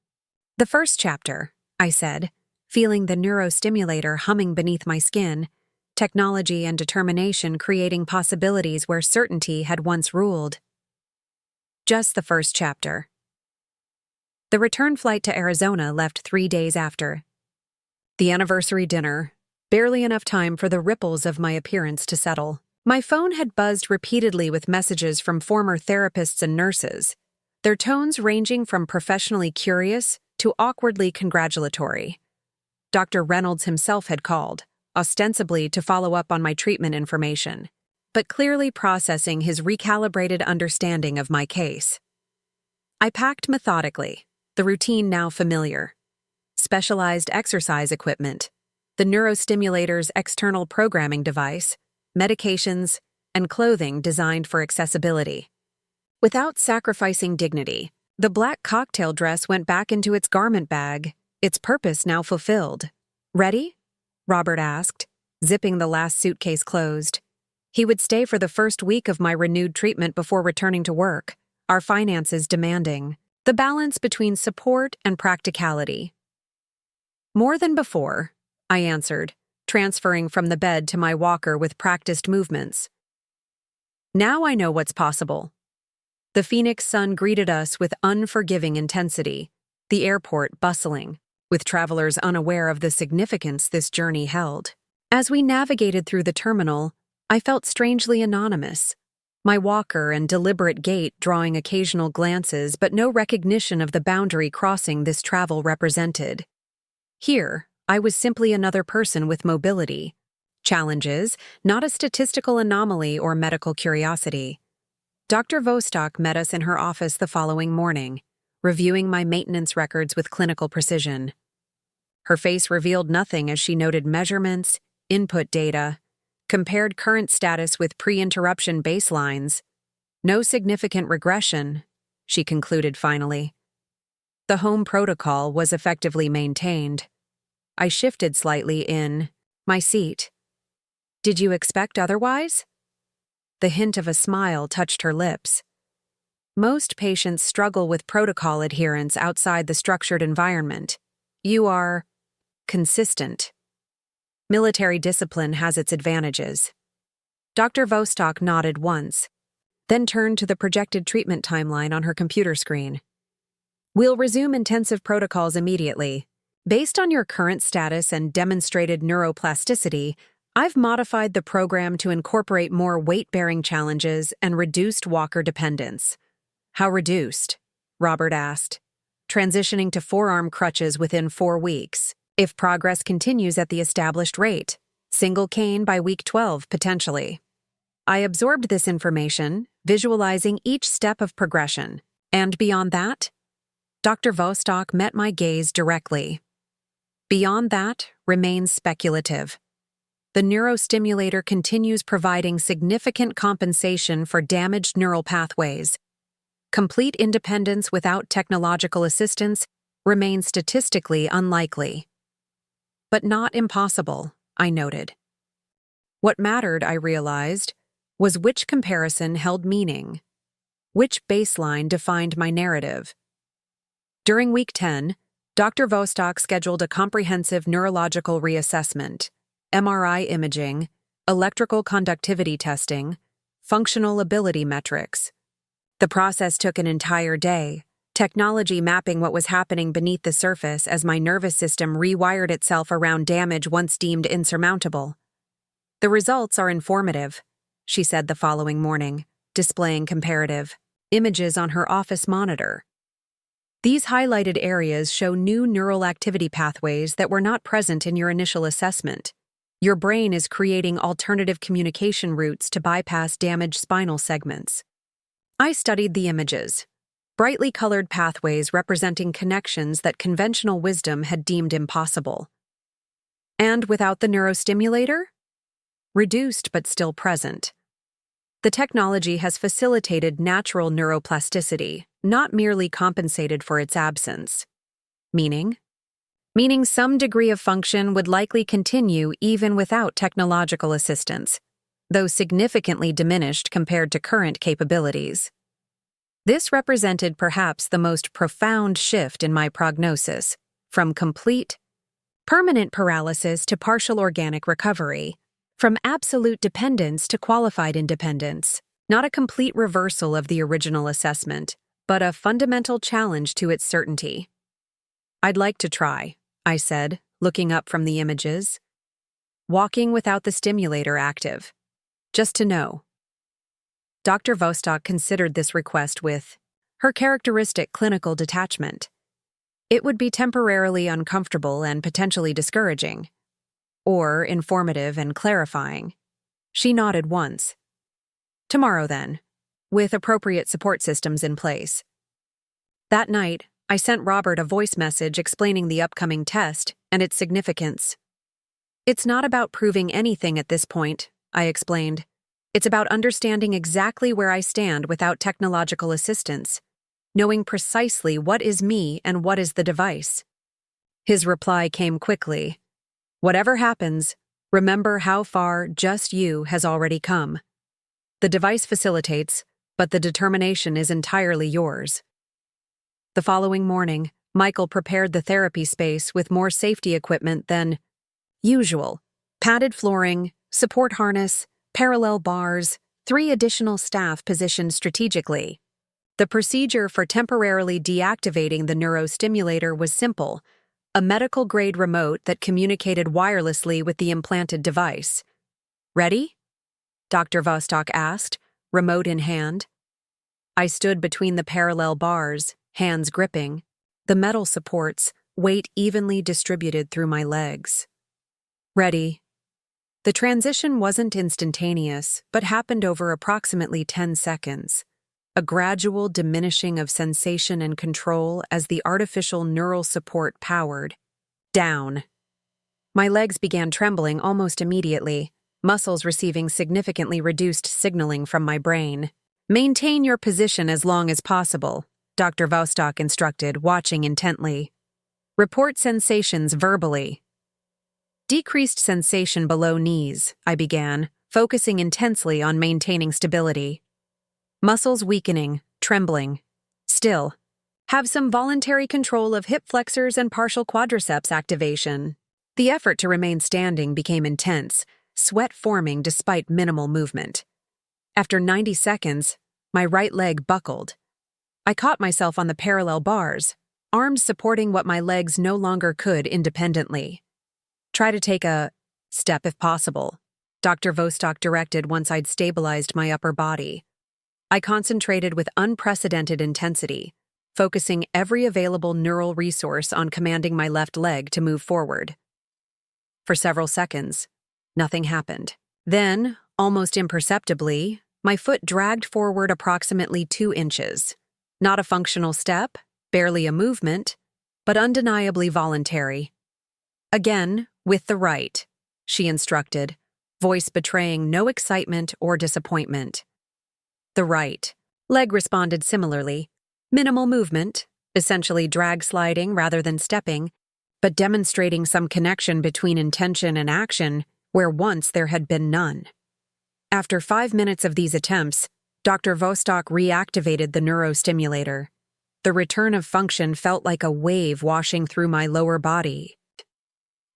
Speaker 1: The first chapter, I said, feeling the neurostimulator humming beneath my skin. technology and determination creating possibilities where certainty had once ruled. Just the first chapter. The return flight to Arizona left 3 days after. The anniversary dinner, barely enough time for the ripples of my appearance to settle. My phone had buzzed repeatedly with messages from former therapists and nurses, their tones ranging from professionally curious to awkwardly congratulatory. Dr. Reynolds himself had called, ostensibly to follow up on my treatment information, but clearly processing his recalibrated understanding of my case. I packed methodically, the routine now familiar. Specialized exercise equipment, the neurostimulator's external programming device, medications, and clothing designed for accessibility. Without sacrificing dignity, the black cocktail dress went back into its garment bag, its purpose now fulfilled. "Ready?" Robert asked, zipping the last suitcase closed. He would stay for the first week of my renewed treatment before returning to work, our finances demanding the balance between support and practicality. "More than before," I answered, transferring from the bed to my walker with practiced movements. "Now I know what's possible." The Phoenix sun greeted us with unforgiving intensity, the airport bustling, with travelers unaware of the significance this journey held. As we navigated through the terminal, I felt strangely anonymous, my walker and deliberate gait drawing occasional glances but no recognition of the boundary crossing this travel represented. Here, I was simply another person with mobility. Challenges, not a statistical anomaly or medical curiosity. Dr. Vostok met us in her office the following morning, reviewing my maintenance records with clinical precision. Her face revealed nothing as she noted measurements, input data, compared current status with pre-interruption baselines. No significant regression, she concluded finally. The home protocol was effectively maintained. I shifted slightly in my seat. "Did you expect otherwise?" The hint of a smile touched her lips. "Most patients struggle with protocol adherence outside the structured environment. You are consistent. Military discipline has its advantages." Dr. Vostok nodded once, then turned to the projected treatment timeline on her computer screen. "We'll resume intensive protocols immediately. Based on your current status and demonstrated neuroplasticity, I've modified the program to incorporate more weight-bearing challenges and reduced walker dependence." "How reduced?" Robert asked. "Transitioning to forearm crutches within 4 weeks. If progress continues at the established rate, single cane by week 12 potentially." I absorbed this information, visualizing each step of progression. "And beyond that?" Dr. Vostok met my gaze directly. "Beyond that remains speculative. The neurostimulator continues providing significant compensation for damaged neural pathways. Complete independence without technological assistance remains statistically unlikely." "But not impossible," I noted. What mattered, I realized, was which comparison held meaning, which baseline defined my narrative. During week 10, Dr. Vostok scheduled a comprehensive neurological reassessment, MRI imaging, electrical conductivity testing, functional ability metrics. The process took an entire day, technology mapping what was happening beneath the surface as my nervous system rewired itself around damage once deemed insurmountable. "The results are informative," she said the following morning, displaying comparative images on her office monitor. "These highlighted areas show new neural activity pathways that were not present in your initial assessment. Your brain is creating alternative communication routes to bypass damaged spinal segments." I studied the images, brightly colored pathways representing connections that conventional wisdom had deemed impossible. And without the neurostimulator? Reduced but still present. The technology has facilitated natural neuroplasticity, not merely compensated for its absence. Meaning some degree of function would likely continue even without technological assistance, though significantly diminished compared to current capabilities. This represented perhaps the most profound shift in my prognosis, from complete, permanent paralysis to partial organic recovery. From absolute dependence to qualified independence. Not a complete reversal of the original assessment, but a fundamental challenge to its certainty. "I'd like to try," I said, looking up from the images. "Walking without the stimulator active. Just to know." Dr. Vostok considered this request with her characteristic clinical detachment. It would be temporarily uncomfortable and potentially discouraging, or informative and clarifying. She nodded once. "Tomorrow, then, with appropriate support systems in place." That night, I sent Robert a voice message explaining the upcoming test and its significance. "It's not about proving anything at this point," I explained. "It's about understanding exactly where I stand without technological assistance, knowing precisely what is me and what is the device." His reply came quickly. "Whatever happens, remember how far just you has already come. The device facilitates, but the determination is entirely yours." The following morning, Michael prepared the therapy space with more safety equipment than usual. Padded flooring, support harness, parallel bars, 3 additional staff positioned strategically. The procedure for temporarily deactivating the neurostimulator was simple: a medical-grade remote that communicated wirelessly with the implanted device. "Ready?" Dr. Vostok asked, remote in hand. I stood between the parallel bars, hands gripping, the metal supports, weight evenly distributed through my legs. "Ready." The transition wasn't instantaneous, but happened over approximately 10 seconds. A gradual diminishing of sensation and control as the artificial neural support powered down. My legs began trembling almost immediately, muscles receiving significantly reduced signaling from my brain. "Maintain your position as long as possible," Dr. Vostok instructed, watching intently. "Report sensations verbally." "Decreased sensation below knees," I began, focusing intensely on maintaining stability. "Muscles weakening, trembling. Still. Have some voluntary control of hip flexors and partial quadriceps activation." The effort to remain standing became intense, sweat forming despite minimal movement. After 90 seconds, my right leg buckled. I caught myself on the parallel bars, arms supporting what my legs no longer could independently. "Try to take a step if possible," Dr. Vostok directed once I'd stabilized my upper body. I concentrated with unprecedented intensity, focusing every available neural resource on commanding my left leg to move forward. For several seconds, nothing happened. Then, almost imperceptibly, my foot dragged forward approximately 2 inches. Not a functional step, barely a movement, but undeniably voluntary. "Again, with the right," she instructed, voice betraying no excitement or disappointment. The right leg responded similarly. Minimal movement, essentially drag sliding rather than stepping, but demonstrating some connection between intention and action where once there had been none. After 5 minutes of these attempts, Dr. Vostok reactivated the neurostimulator. The return of function felt like a wave washing through my lower body.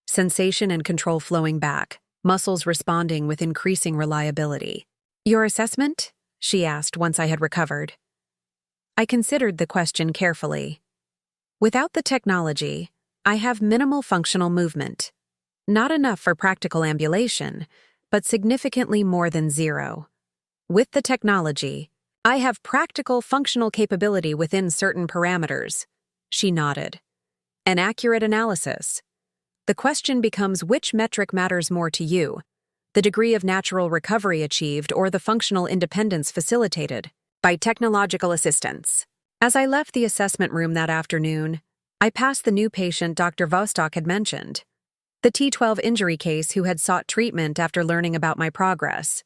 Speaker 1: Sensation and control flowing back, muscles responding with increasing reliability. "Your assessment?" she asked once I had recovered. I considered the question carefully. Without the technology, I have minimal functional movement. Not enough for practical ambulation, but significantly more than 0. With the technology, I have practical functional capability within certain parameters. She nodded. An accurate analysis. The question becomes which metric matters more to you, the degree of natural recovery achieved or the functional independence facilitated by technological assistance. As I left the assessment room that afternoon, I passed the new patient Dr. Vostok had mentioned, the T12 injury case who had sought treatment after learning about my progress.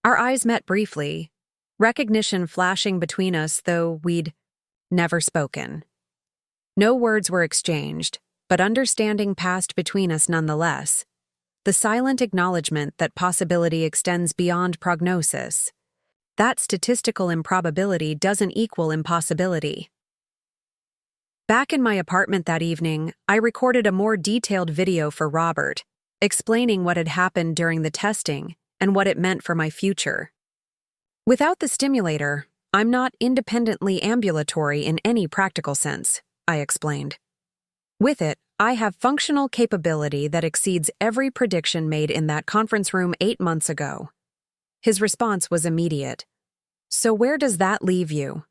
Speaker 1: Our eyes met briefly, recognition flashing between us, though we'd never spoken. No words were exchanged, but understanding passed between us nonetheless. The silent acknowledgement that possibility extends beyond prognosis. That statistical improbability doesn't equal impossibility. Back in my apartment that evening, I recorded a more detailed video for Robert, explaining what had happened during the testing and what it meant for my future. Without the stimulator, I'm not independently ambulatory in any practical sense, I explained. With it, I have functional capability that exceeds every prediction made in that conference room 8 months ago. His response was immediate. So where does that leave you?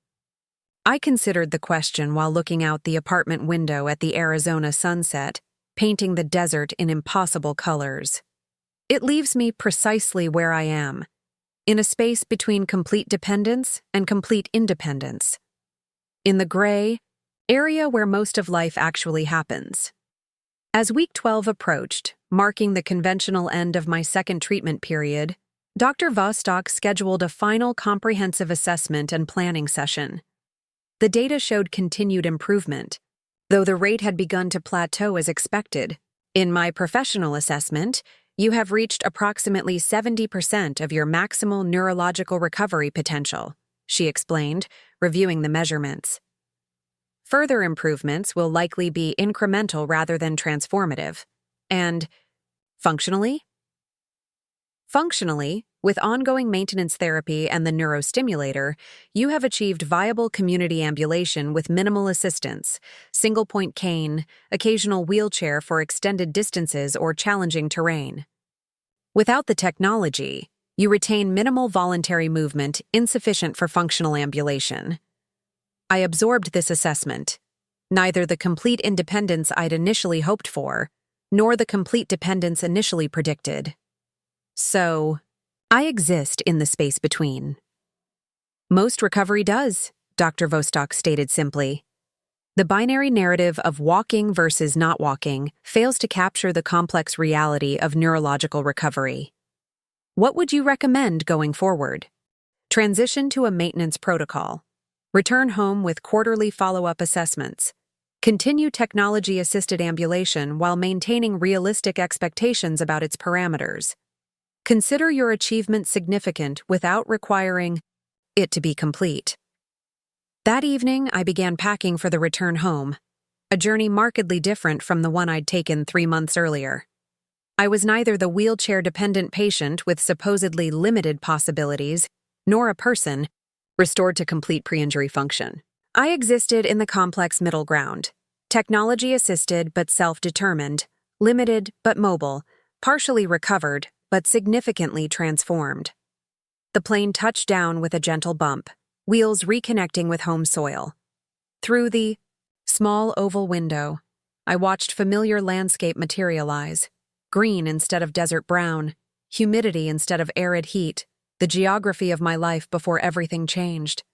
Speaker 1: I considered the question while looking out the apartment window at the Arizona sunset, painting the desert in impossible colors. It leaves me precisely where I am, in a space between complete dependence and complete independence. In the gray area where most of life actually happens. As week 12 approached, marking the conventional end of my second treatment period, Dr. Vostok scheduled a final comprehensive assessment and planning session. The data showed continued improvement, though the rate had begun to plateau as expected. In my professional assessment, you have reached approximately 70% of your maximal neurological recovery potential, she explained, reviewing the measurements. Further improvements will likely be incremental rather than transformative. And functionally? Functionally, with ongoing maintenance therapy and the neurostimulator, you have achieved viable community ambulation with minimal assistance, single-point cane, occasional wheelchair for extended distances or challenging terrain. Without the technology, you retain minimal voluntary movement insufficient for functional ambulation. I absorbed this assessment. Neither the complete independence I'd initially hoped for, nor the complete dependence initially predicted. So, I exist in the space between. Most recovery does, Dr. Vostok stated simply. The binary narrative of walking versus not walking fails to capture the complex reality of neurological recovery. What would you recommend going forward? Transition to a maintenance protocol. Return home with quarterly follow-up assessments. Continue technology-assisted ambulation while maintaining realistic expectations about its parameters. Consider your achievement significant without requiring it to be complete. That evening, I began packing for the return home, a journey markedly different from the one I'd taken 3 months earlier. I was neither the wheelchair-dependent patient with supposedly limited possibilities, nor a person restored to complete pre-injury function. I existed in the complex middle ground, technology-assisted but self-determined, limited but mobile, partially recovered but significantly transformed. The plane touched down with a gentle bump, wheels reconnecting with home soil. Through the small oval window, I watched familiar landscape materialize, green instead of desert brown, humidity instead of arid heat, the geography of my life before everything changed.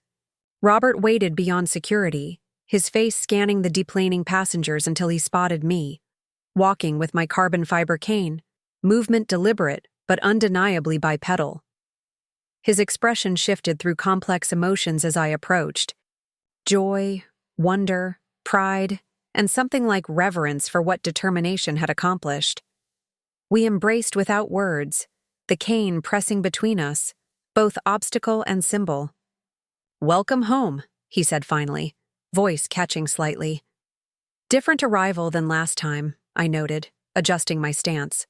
Speaker 1: Robert waited beyond security, his face scanning the deplaning passengers until he spotted me, walking with my carbon fiber cane, movement deliberate but undeniably bipedal. His expression shifted through complex emotions as I approached. Joy, wonder, pride, and something like reverence for what determination had accomplished. We embraced without words, the cane pressing between us, both obstacle and symbol. "Welcome home," he said finally, voice catching slightly. Different arrival than last time, I noted, adjusting my stance.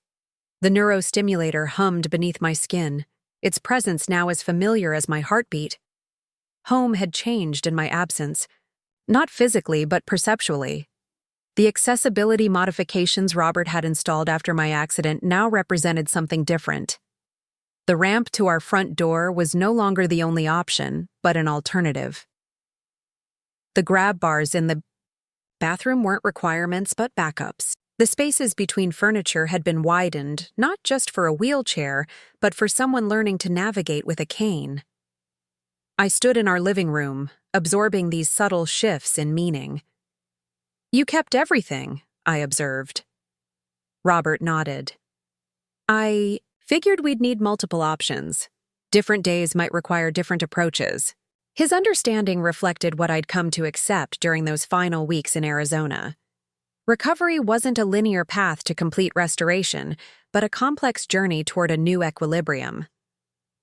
Speaker 1: The neurostimulator hummed beneath my skin, its presence now as familiar as my heartbeat. Home had changed in my absence, not physically but perceptually. The accessibility modifications Robert had installed after my accident now represented something different. The ramp to our front door was no longer the only option, but an alternative. The grab bars in the bathroom weren't requirements but backups. The spaces between furniture had been widened, not just for a wheelchair, but for someone learning to navigate with a cane. I stood in our living room, absorbing these subtle shifts in meaning. "You kept everything," I observed. Robert nodded. "I figured we'd need multiple options. Different days might require different approaches." His understanding reflected what I'd come to accept during those final weeks in Arizona. Recovery wasn't a linear path to complete restoration, but a complex journey toward a new equilibrium.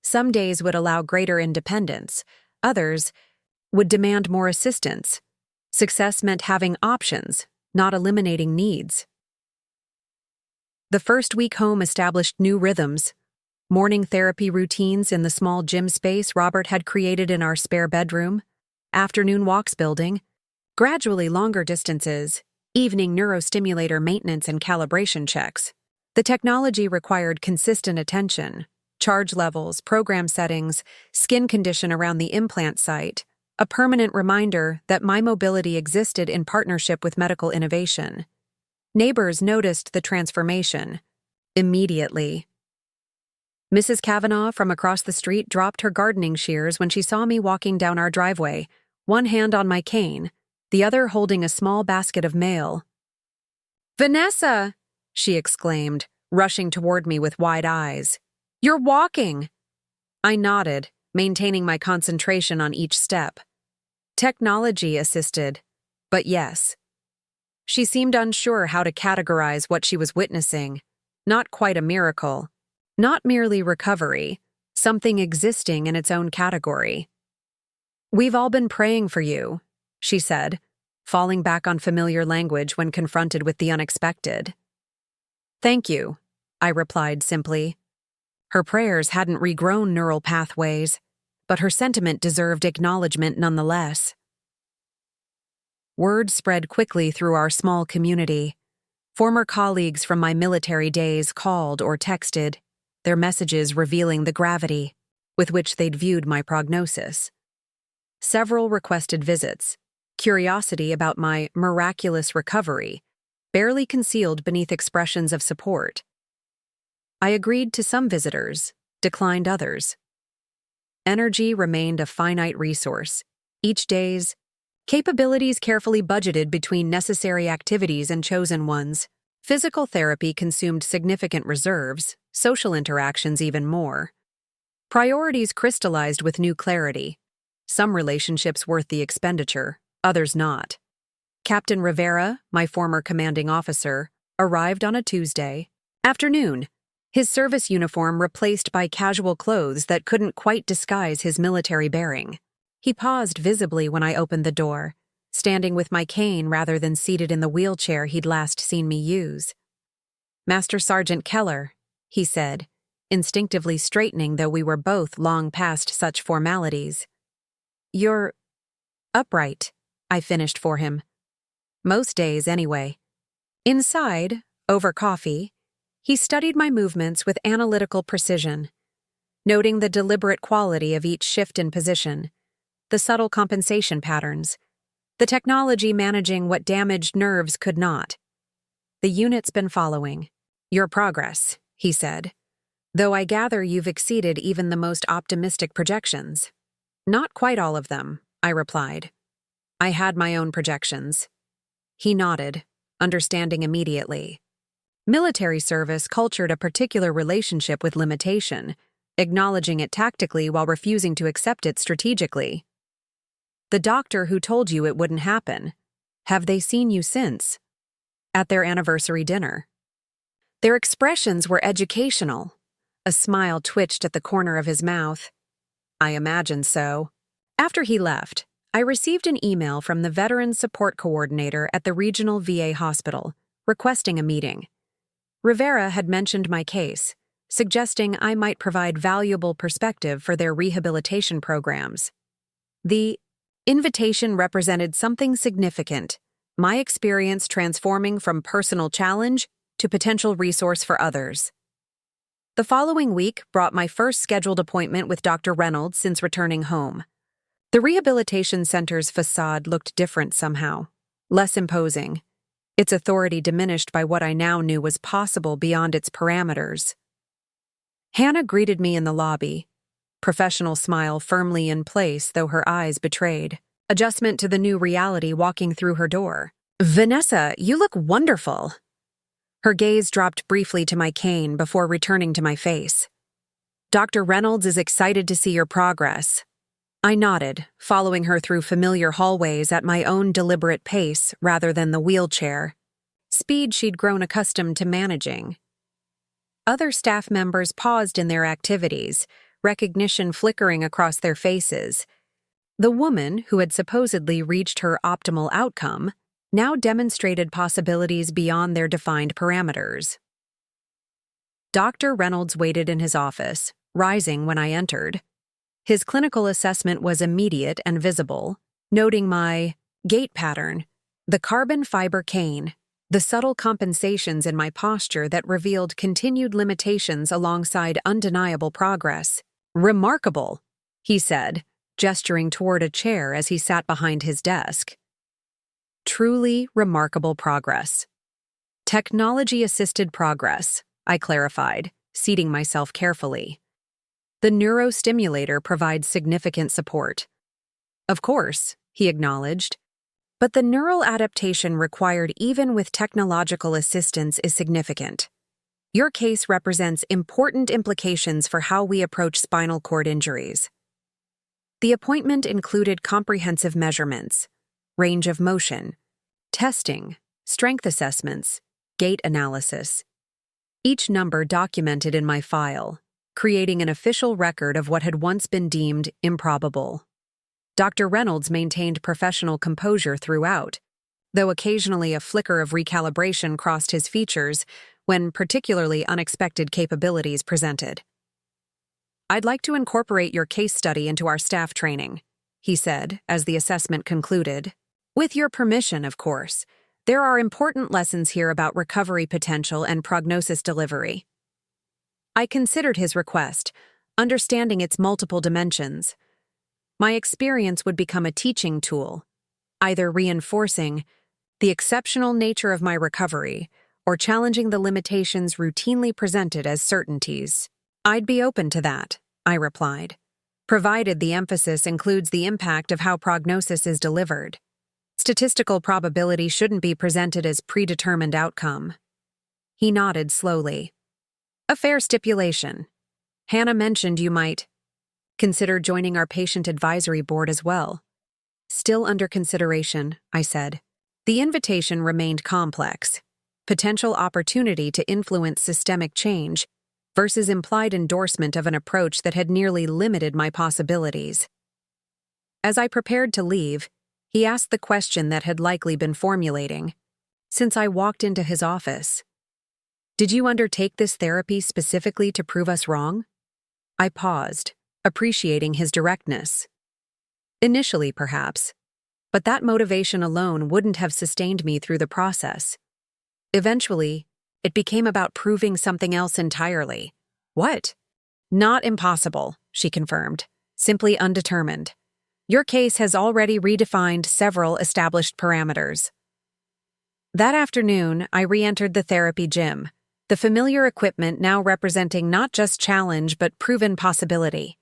Speaker 1: Some days would allow greater independence, others would demand more assistance. Success meant having options, not eliminating needs. The first week home established new rhythms. Morning therapy routines in the small gym space Robert had created in our spare bedroom, afternoon walks building, gradually longer distances, evening neurostimulator maintenance and calibration checks. The technology required consistent attention, charge levels, program settings, skin condition around the implant site, a permanent reminder that my mobility existed in partnership with medical innovation. Neighbors noticed the transformation immediately. Mrs. Kavanaugh from across the street dropped her gardening shears when she saw me walking down our driveway, one hand on my cane, the other holding a small basket of mail. "Vanessa!" she exclaimed, rushing toward me with wide eyes. "You're walking!" I nodded, maintaining my concentration on each step. Technology assisted, but yes. She seemed unsure how to categorize what she was witnessing. Not quite a miracle. Not merely recovery, something existing in its own category. "We've all been praying for you," she said, falling back on familiar language when confronted with the unexpected. "Thank you," I replied simply. Her prayers hadn't regrown neural pathways, but her sentiment deserved acknowledgement nonetheless. Word spread quickly through our small community. Former colleagues from my military days called or texted, their messages revealing the gravity with which they'd viewed my prognosis. Several requested visits, curiosity about my miraculous recovery, barely concealed beneath expressions of support. I agreed to some visitors, declined others. Energy remained a finite resource, each day's capabilities carefully budgeted between necessary activities and chosen ones. Physical therapy consumed significant reserves, social interactions even more. Priorities crystallized with new clarity. Some relationships worth the expenditure, others not. Captain Rivera, my former commanding officer, arrived on a Tuesday afternoon, his service uniform replaced by casual clothes that couldn't quite disguise his military bearing. He paused visibly when I opened the door, standing with my cane rather than seated in the wheelchair he'd last seen me use. "Master Sergeant Keller," he said, instinctively straightening though we were both long past such formalities. "You're upright," I finished for him. Most days, anyway. Inside, over coffee, he studied my movements with analytical precision, noting the deliberate quality of each shift in position, the subtle compensation patterns, the technology managing what damaged nerves could not. "The unit's been following your progress," he said, "though I gather you've exceeded even the most optimistic projections." "Not quite all of them," I replied. I had my own projections. He nodded, understanding immediately. Military service cultured a particular relationship with limitation, acknowledging it tactically while refusing to accept it strategically. "The doctor who told you it wouldn't happen. Have they seen you since?" "At their anniversary dinner." Their expressions were educational. A smile twitched at the corner of his mouth. I imagined so. After he left, I received an email from the Veterans Support Coordinator at the regional VA hospital, requesting a meeting. Rivera had mentioned my case, suggesting I might provide valuable perspective for their rehabilitation programs. The invitation represented something significant, my experience transforming from personal challenge to potential resource for others. The following week brought my first scheduled appointment with Dr. Reynolds since returning home. The rehabilitation center's facade looked different somehow, less imposing, its authority diminished by what I now knew was possible beyond its parameters. Hannah greeted me in the lobby, professional smile firmly in place though her eyes betrayed adjustment to the new reality walking through her door. "Vanessa, you look wonderful." Her gaze dropped briefly to my cane before returning to my face. "Dr. Reynolds is excited to see your progress." I nodded, following her through familiar hallways at my own deliberate pace rather than the wheelchair, speed she'd grown accustomed to managing. Other staff members paused in their activities, recognition flickering across their faces. The woman, who had supposedly reached her optimal outcome, now demonstrated possibilities beyond their defined parameters. Dr. Reynolds waited in his office, rising when I entered. His clinical assessment was immediate and visible, noting my gait pattern, the carbon fiber cane, the subtle compensations in my posture that revealed continued limitations alongside undeniable progress. "Remarkable," he said, gesturing toward a chair as he sat behind his desk. "Truly remarkable progress." "Technology-assisted progress," I clarified, seating myself carefully. "The neurostimulator provides significant support." "Of course," he acknowledged, "but the neural adaptation required even with technological assistance is significant. Your case represents important implications for how we approach spinal cord injuries." The appointment included comprehensive measurements, range of motion, testing, strength assessments, gait analysis. Each number documented in my file, creating an official record of what had once been deemed improbable. Dr. Reynolds maintained professional composure throughout, though occasionally a flicker of recalibration crossed his features when particularly unexpected capabilities presented. "I'd like to incorporate your case study into our staff training," he said as the assessment concluded. "With your permission, of course. There are important lessons here about recovery potential and prognosis delivery." I considered his request, understanding its multiple dimensions. My experience would become a teaching tool, either reinforcing the exceptional nature of my recovery or challenging the limitations routinely presented as certainties. "I'd be open to that," I replied, "provided the emphasis includes the impact of how prognosis is delivered. Statistical probability shouldn't be presented as predetermined outcome." He nodded slowly. "A fair stipulation. Hannah mentioned you might consider joining our patient advisory board as well." "Still under consideration," I said. The invitation remained complex. Potential opportunity to influence systemic change versus implied endorsement of an approach that had nearly limited my possibilities. As I prepared to leave, he asked the question that had likely been formulating since I walked into his office. "Did you undertake this therapy specifically to prove us wrong?" I paused, appreciating his directness. Initially, perhaps, but that motivation alone wouldn't have sustained me through the process. Eventually, it became about proving something else entirely. "What?" "Not impossible," she confirmed, "simply undetermined. Your case has already redefined several established parameters." That afternoon, I re-entered the therapy gym, the familiar equipment now representing not just challenge but proven possibility.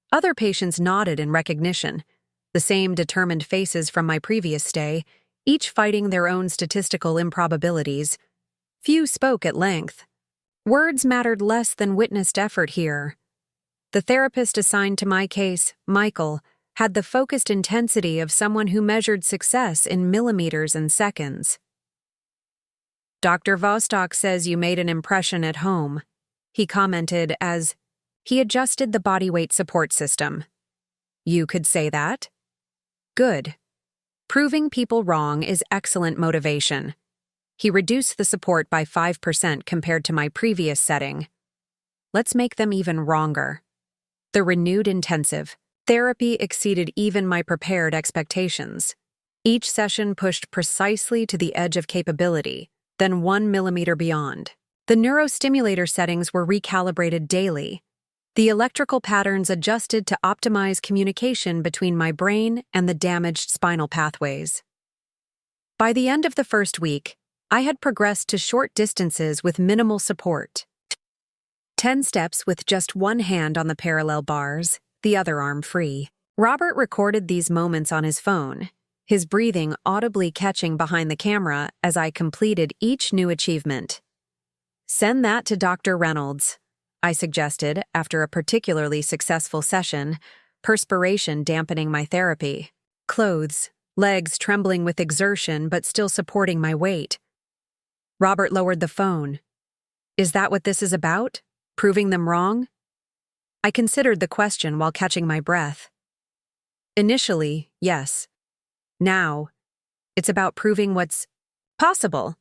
Speaker 1: Other patients nodded in recognition, the same determined faces from my previous stay, each fighting their own statistical improbabilities. Few spoke at length. Words mattered less than witnessed effort here. The therapist assigned to my case, Michael, had the focused intensity of someone who measured success in millimeters and seconds. "Dr. Vostok says you made an impression at home," he commented as he adjusted the bodyweight support system. "You could say that?" "Good. Proving people wrong is excellent motivation." He reduced the support by 5% compared to my previous setting. "Let's make them even wronger." The renewed intensive therapy exceeded even my prepared expectations. Each session pushed precisely to the edge of capability, then 1 millimeter beyond. The neurostimulator settings were recalibrated daily. The electrical patterns adjusted to optimize communication between my brain and the damaged spinal pathways. By the end of the first week, I had progressed to short distances with minimal support. 10 steps with just one hand on the parallel bars, the other arm free. Robert recorded these moments on his phone, his breathing audibly catching behind the camera as I completed each new achievement. "Send that to Dr. Reynolds," I suggested after a particularly successful session, perspiration dampening my therapy. Clothes, legs trembling with exertion but still supporting my weight. Robert lowered the phone. "Is that what this is about? Proving them wrong?" I considered the question while catching my breath. Initially, yes. Now, it's about proving what's possible.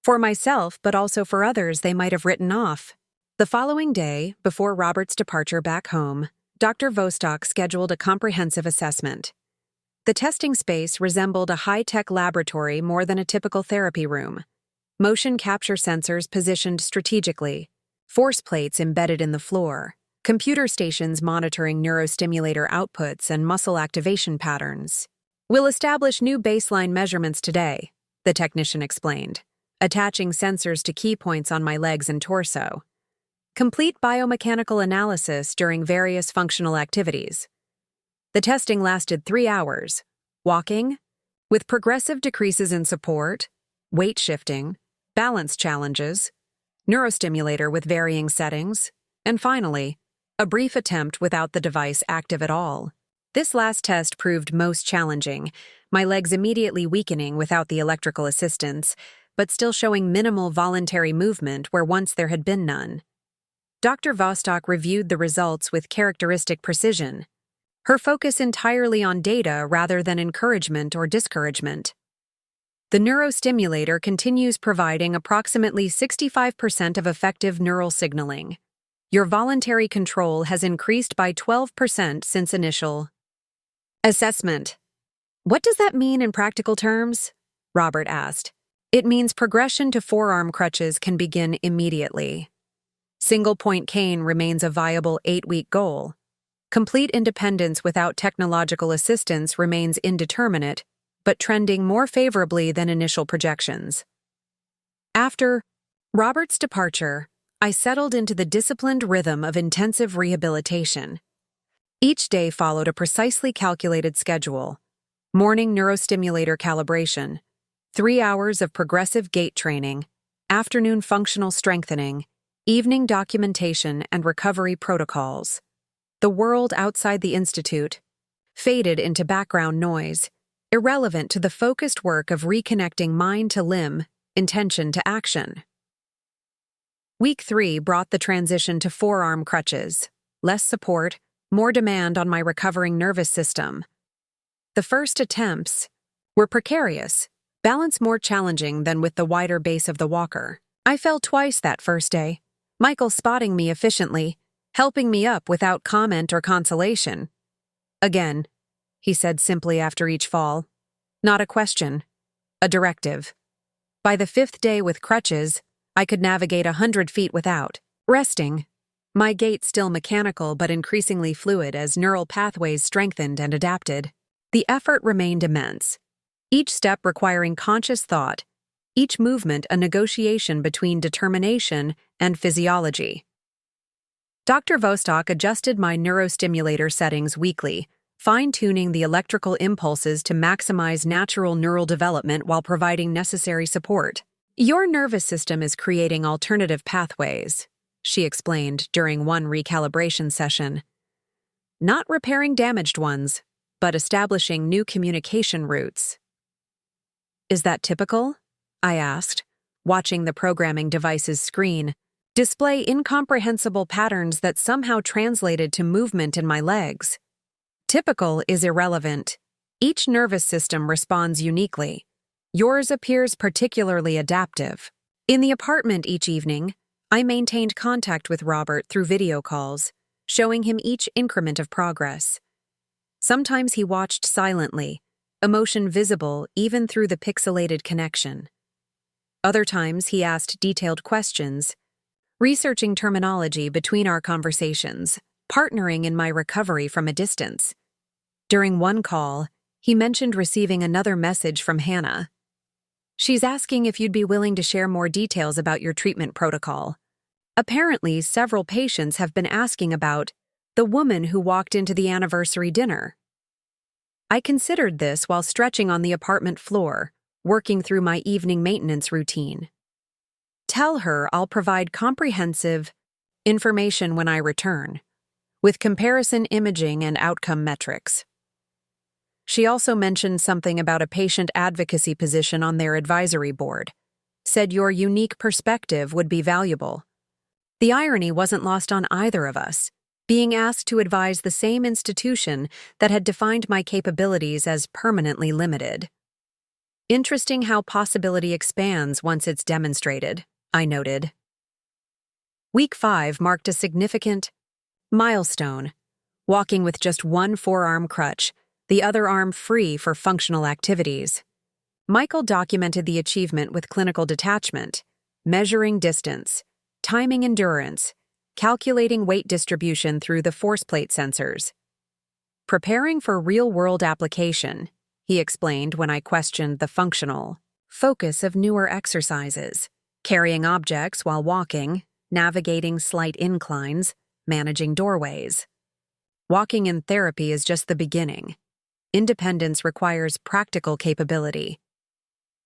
Speaker 1: For myself, but also for others they might have written off. The following day, before Robert's departure back home, Dr. Vostok scheduled a comprehensive assessment. The testing space resembled a high-tech laboratory more than a typical therapy room. Motion capture sensors positioned strategically, force plates embedded in the floor, computer stations monitoring neurostimulator outputs and muscle activation patterns. "We'll establish new baseline measurements today," the technician explained, attaching sensors to key points on my legs and torso. Complete biomechanical analysis during various functional activities. The testing lasted 3 hours. Walking, with progressive decreases in support, weight shifting, balance challenges, neurostimulator with varying settings, and finally, a brief attempt without the device active at all. This last test proved most challenging, my legs immediately weakening without the electrical assistance, but still showing minimal voluntary movement where once there had been none. Dr. Vostok reviewed the results with characteristic precision, her focus entirely on data rather than encouragement or discouragement. The neurostimulator continues providing approximately 65% of effective neural signaling. Your voluntary control has increased by 12% since initial assessment. "What does that mean in practical terms?" Robert asked. "It means progression to forearm crutches can begin immediately. Single-point cane remains a viable 8-week goal. Complete independence without technological assistance remains indeterminate, but trending more favorably than initial projections." After Robert's departure, I settled into the disciplined rhythm of intensive rehabilitation. Each day followed a precisely calculated schedule: morning neurostimulator calibration, 3 hours of progressive gait training, afternoon functional strengthening, evening documentation and recovery protocols. The world outside the institute faded into background noise, irrelevant to the focused work of reconnecting mind to limb, intention to action. Week 3 brought the transition to forearm crutches, less support, more demand on my recovering nervous system. The first attempts were precarious, balance more challenging than with the wider base of the walker. I fell twice that first day, Michael spotting me efficiently, helping me up without comment or consolation. "Again," he said simply after each fall. Not a question, a directive. By the 5th day with crutches, I could navigate 100 feet without resting, my gait still mechanical but increasingly fluid as neural pathways strengthened and adapted. The effort remained immense, each step requiring conscious thought, each movement a negotiation between determination and physiology. Dr. Vostok adjusted my neurostimulator settings weekly, fine-tuning the electrical impulses to maximize natural neural development while providing necessary support. "Your nervous system is creating alternative pathways," she explained during one recalibration session. "Not repairing damaged ones, but establishing new communication routes." "Is that typical?" I asked, watching the programming device's screen display incomprehensible patterns that somehow translated to movement in my legs. "Typical is irrelevant. Each nervous system responds uniquely. Yours appears particularly adaptive." In the apartment each evening, I maintained contact with Robert through video calls, showing him each increment of progress. Sometimes he watched silently, emotion visible even through the pixelated connection. Other times he asked detailed questions, researching terminology between our conversations, partnering in my recovery from a distance. During one call, he mentioned receiving another message from Hannah. "She's asking if you'd be willing to share more details about your treatment protocol. Apparently, several patients have been asking about the woman who walked into the anniversary dinner." I considered this while stretching on the apartment floor, working through my evening maintenance routine. "Tell her I'll provide comprehensive information when I return, with comparison imaging and outcome metrics." She also mentioned something about a patient advocacy position on their advisory board, said your unique perspective would be valuable. The irony wasn't lost on either of us, being asked to advise the same institution that had defined my capabilities as permanently limited. "Interesting how possibility expands once it's demonstrated," I noted. Week 5 marked a significant milestone, walking with just one forearm crutch, the other arm free for functional activities. Michael documented the achievement with clinical detachment, measuring distance, timing endurance, calculating weight distribution through the force plate sensors. Preparing for real-world application, he explained when I questioned the functional focus of newer exercises, carrying objects while walking, navigating slight inclines, managing doorways. Walking in therapy is just the beginning. Independence requires practical capability.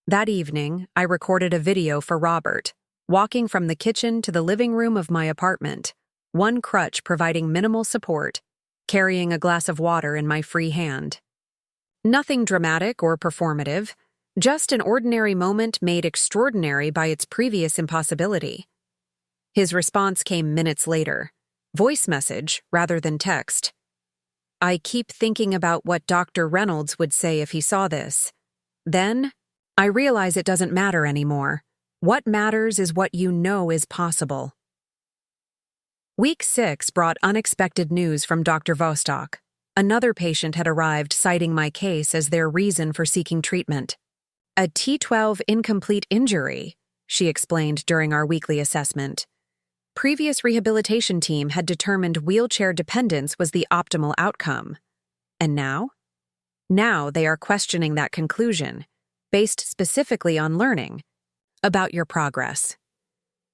Speaker 1: That evening, I recorded a video for Robert, walking from the kitchen to the living room of my apartment, one crutch providing minimal support, carrying a glass of water in my free hand. Nothing dramatic or performative, just an ordinary moment made extraordinary by its previous impossibility. His response came minutes later, voice message rather than text. I keep thinking about what Dr. Reynolds would say if he saw this. Then, I realize it doesn't matter anymore. What matters is what you know is possible. Week 6 brought unexpected news from Dr. Vostok. Another patient had arrived citing my case as their reason for seeking treatment. A T12 incomplete injury, she explained during our weekly assessment. Previous rehabilitation team had determined wheelchair dependence was the optimal outcome. And now? Now they are questioning that conclusion, based specifically on learning about your progress.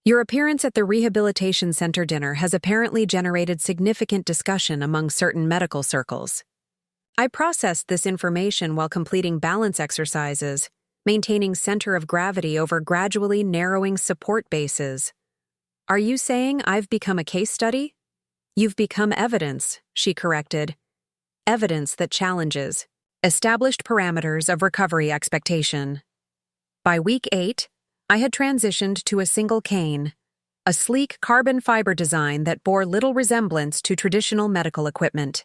Speaker 1: Your appearance at the Rehabilitation Center dinner has apparently generated significant discussion among certain medical circles. I processed this information while completing balance exercises, maintaining center of gravity over gradually narrowing support bases. Are you saying I've become a case study? You've become evidence, she corrected. Evidence that challenges established parameters of recovery expectation. By week 8, I had transitioned to a single cane, a sleek carbon fiber design that bore little resemblance to traditional medical equipment.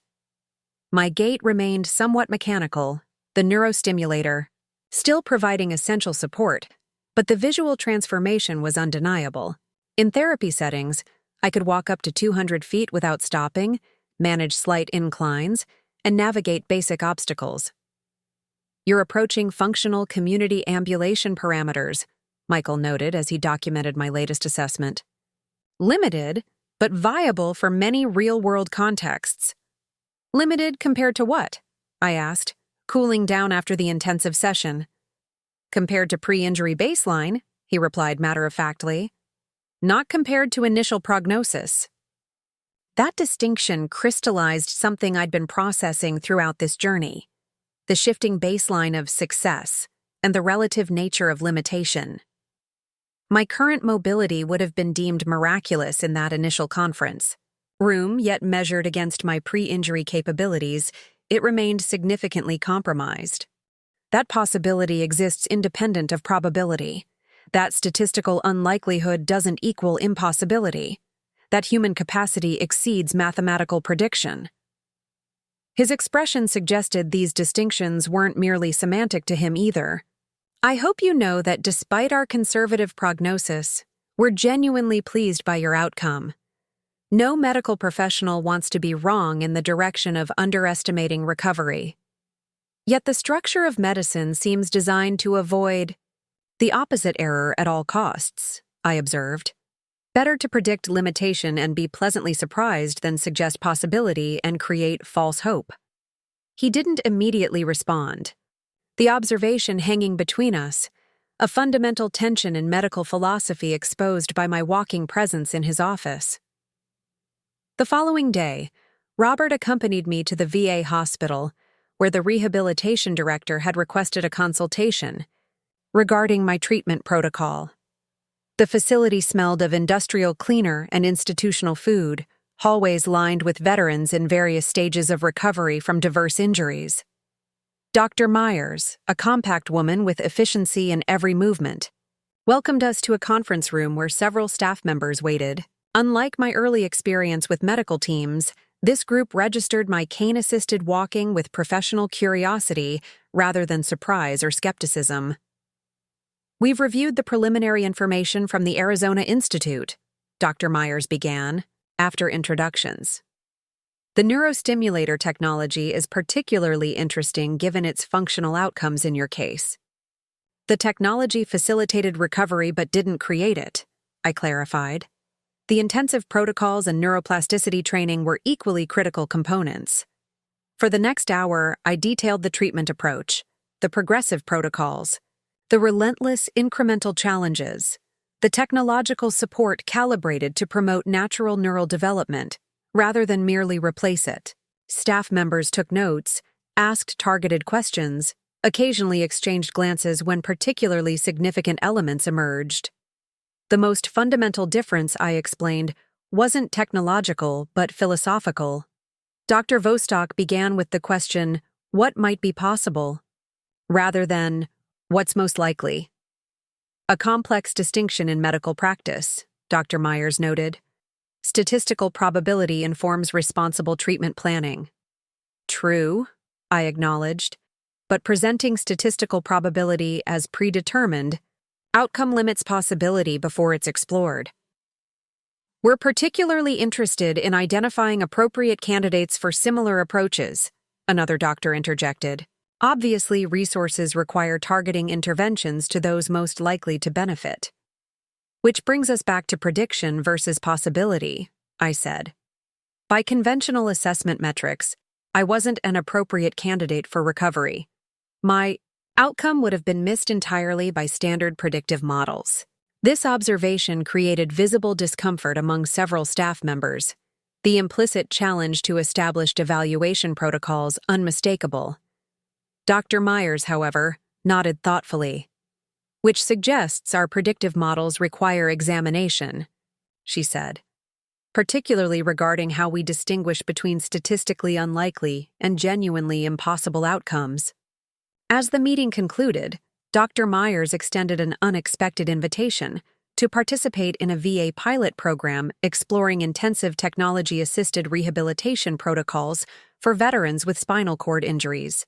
Speaker 1: My gait remained somewhat mechanical, the neurostimulator still providing essential support, but the visual transformation was undeniable. In therapy settings, I could walk up to 200 feet without stopping, manage slight inclines, and navigate basic obstacles. You're approaching functional community ambulation parameters, Michael noted as he documented my latest assessment. Limited, but viable for many real-world contexts. Limited compared to what? I asked, cooling down after the intensive session. Compared to pre-injury baseline, he replied matter-of-factly. Not compared to initial prognosis. That distinction crystallized something I'd been processing throughout this journey, the shifting baseline of success and the relative nature of limitation. My current mobility would have been deemed miraculous in that initial conference. Room, yet measured against my pre-injury capabilities, it remained significantly compromised. That possibility exists independent of probability. That statistical unlikelihood doesn't equal impossibility. That human capacity exceeds mathematical prediction. His expression suggested these distinctions weren't merely semantic to him either. I hope you know that despite our conservative prognosis, we're genuinely pleased by your outcome. No medical professional wants to be wrong in the direction of underestimating recovery. Yet the structure of medicine seems designed to avoid the opposite error at all costs, I observed. Better to predict limitation and be pleasantly surprised than suggest possibility and create false hope. He didn't immediately respond. The observation hanging between us, a fundamental tension in medical philosophy exposed by my walking presence in his office. The following day, Robert accompanied me to the VA hospital, where the rehabilitation director had requested a consultation regarding my treatment protocol. The facility smelled of industrial cleaner and institutional food, hallways lined with veterans in various stages of recovery from diverse injuries. Dr. Myers, a compact woman with efficiency in every movement, welcomed us to a conference room where several staff members waited. Unlike my early experience with medical teams, this group registered my cane-assisted walking with professional curiosity rather than surprise or skepticism. We've reviewed the preliminary information from the Arizona Institute, Dr. Myers began, after introductions. The neurostimulator technology is particularly interesting given its functional outcomes in your case. The technology facilitated recovery but didn't create it, I clarified. The intensive protocols and neuroplasticity training were equally critical components. For the next hour, I detailed the treatment approach, the progressive protocols, the relentless incremental challenges, the technological support calibrated to promote natural neural development, rather than merely replace it. Staff members took notes, asked targeted questions, occasionally exchanged glances when particularly significant elements emerged. The most fundamental difference, I explained, wasn't technological but philosophical. Dr. Vostok began with the question, "What might be possible?" rather than, "What's most likely?" A complex distinction in medical practice, Dr. Myers noted. Statistical probability informs responsible treatment planning. True, I acknowledged, but presenting statistical probability as predetermined, outcome limits possibility before it's explored. We're particularly interested in identifying appropriate candidates for similar approaches, another doctor interjected. Obviously, resources require targeting interventions to those most likely to benefit. Which brings us back to prediction versus possibility, I said. By conventional assessment metrics, I wasn't an appropriate candidate for recovery. My outcome would have been missed entirely by standard predictive models. This observation created visible discomfort among several staff members, the implicit challenge to established evaluation protocols unmistakable. Dr. Myers, however, nodded thoughtfully. Which suggests our predictive models require examination, she said, particularly regarding how we distinguish between statistically unlikely and genuinely impossible outcomes. As the meeting concluded, Dr. Myers extended an unexpected invitation to participate in a VA pilot program exploring intensive technology-assisted rehabilitation protocols for veterans with spinal cord injuries.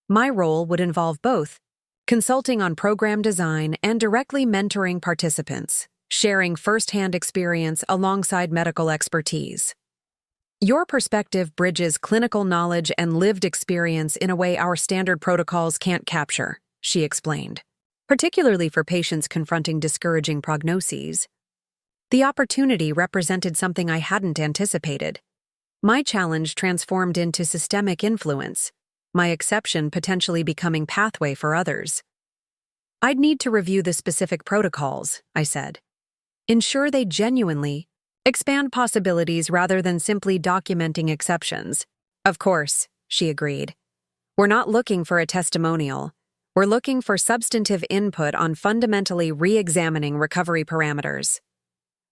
Speaker 1: My role would involve both consulting on program design and directly mentoring participants, sharing firsthand experience alongside medical expertise. Your perspective bridges clinical knowledge and lived experience in a way our standard protocols can't capture, she explained, particularly for patients confronting discouraging prognoses. The opportunity represented something I hadn't anticipated. My challenge transformed into systemic influence, my exception potentially becoming pathway for others. I'd need to review the specific protocols, I said. Ensure they genuinely expand possibilities rather than simply documenting exceptions. Of course, she agreed. We're not looking for a testimonial. We're looking for substantive input on fundamentally re-examining recovery parameters.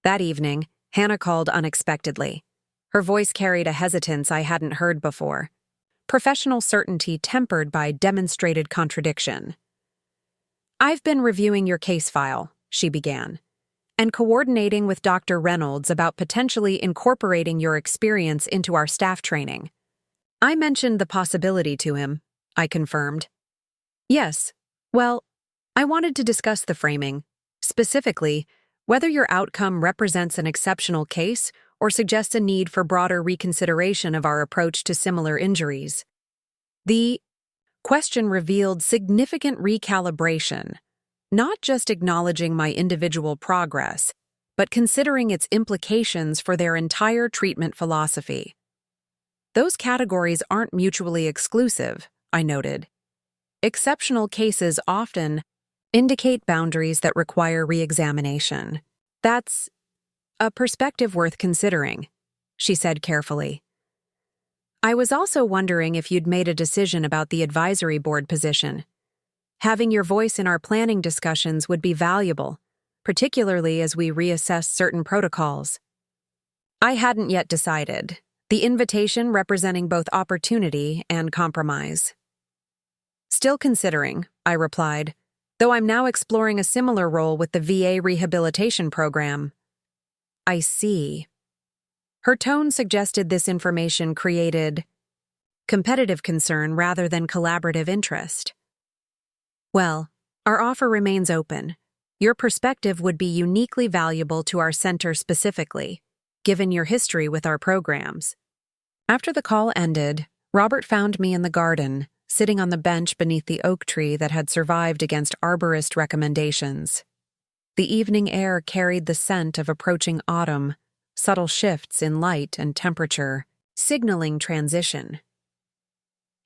Speaker 1: That evening, Hannah called unexpectedly. Her voice carried a hesitance I hadn't heard before. Professional certainty tempered by demonstrated contradiction. I've been reviewing your case file, she began, and coordinating with Dr. Reynolds about potentially incorporating your experience into our staff training. I mentioned the possibility to him, I confirmed. Yes, well, I wanted to discuss the framing, specifically, whether your outcome represents an exceptional case or suggests a need for broader reconsideration of our approach to similar injuries. The question revealed significant recalibration, not just acknowledging my individual progress, but considering its implications for their entire treatment philosophy. Those categories aren't mutually exclusive, I noted. Exceptional cases often indicate boundaries that require re-examination. That's a perspective worth considering, she said carefully. I was also wondering if you'd made a decision about the advisory board position. Having your voice in our planning discussions would be valuable, particularly as we reassess certain protocols. I hadn't yet decided, the invitation representing both opportunity and compromise. Still considering, I replied, though I'm now exploring a similar role with the VA rehabilitation program. I see. Her tone suggested this information created competitive concern rather than collaborative interest. Well, our offer remains open. Your perspective would be uniquely valuable to our center specifically, given your history with our programs. After the call ended, Robert found me in the garden, sitting on the bench beneath the oak tree that had survived against arborist recommendations. The evening air carried the scent of approaching autumn, subtle shifts in light and temperature, signaling transition.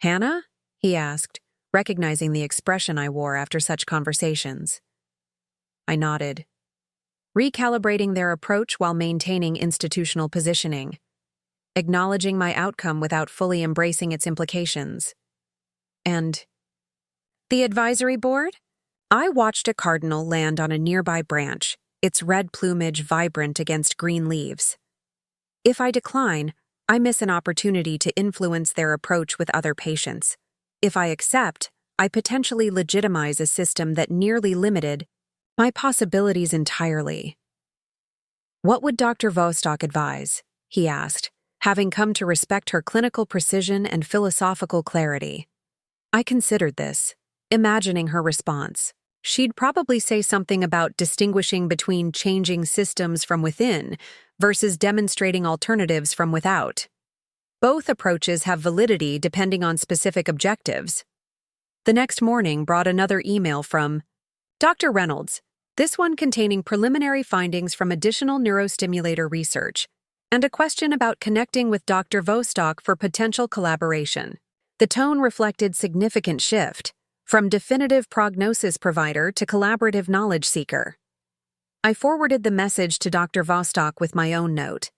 Speaker 1: "Hannah?" he asked, recognizing the expression I wore after such conversations. I nodded. Recalibrating their approach while maintaining institutional positioning. Acknowledging my outcome without fully embracing its implications. And the advisory board? I watched a cardinal land on a nearby branch, its red plumage vibrant against green leaves. If I decline, I miss an opportunity to influence their approach with other patients. If I accept, I potentially legitimize a system that nearly limited my possibilities entirely. "What would Dr. Vostok advise?" he asked, having come to respect her clinical precision and philosophical clarity. I considered this, imagining her response. She'd probably say something about distinguishing between changing systems from within versus demonstrating alternatives from without. Both approaches have validity depending on specific objectives. The next morning brought another email from Dr. Reynolds, this one containing preliminary findings from additional neurostimulator research, and a question about connecting with Dr. Vostok for potential collaboration. The tone reflected significant shift, from definitive prognosis provider to collaborative knowledge seeker. I forwarded the message to Dr. Vostok with my own note.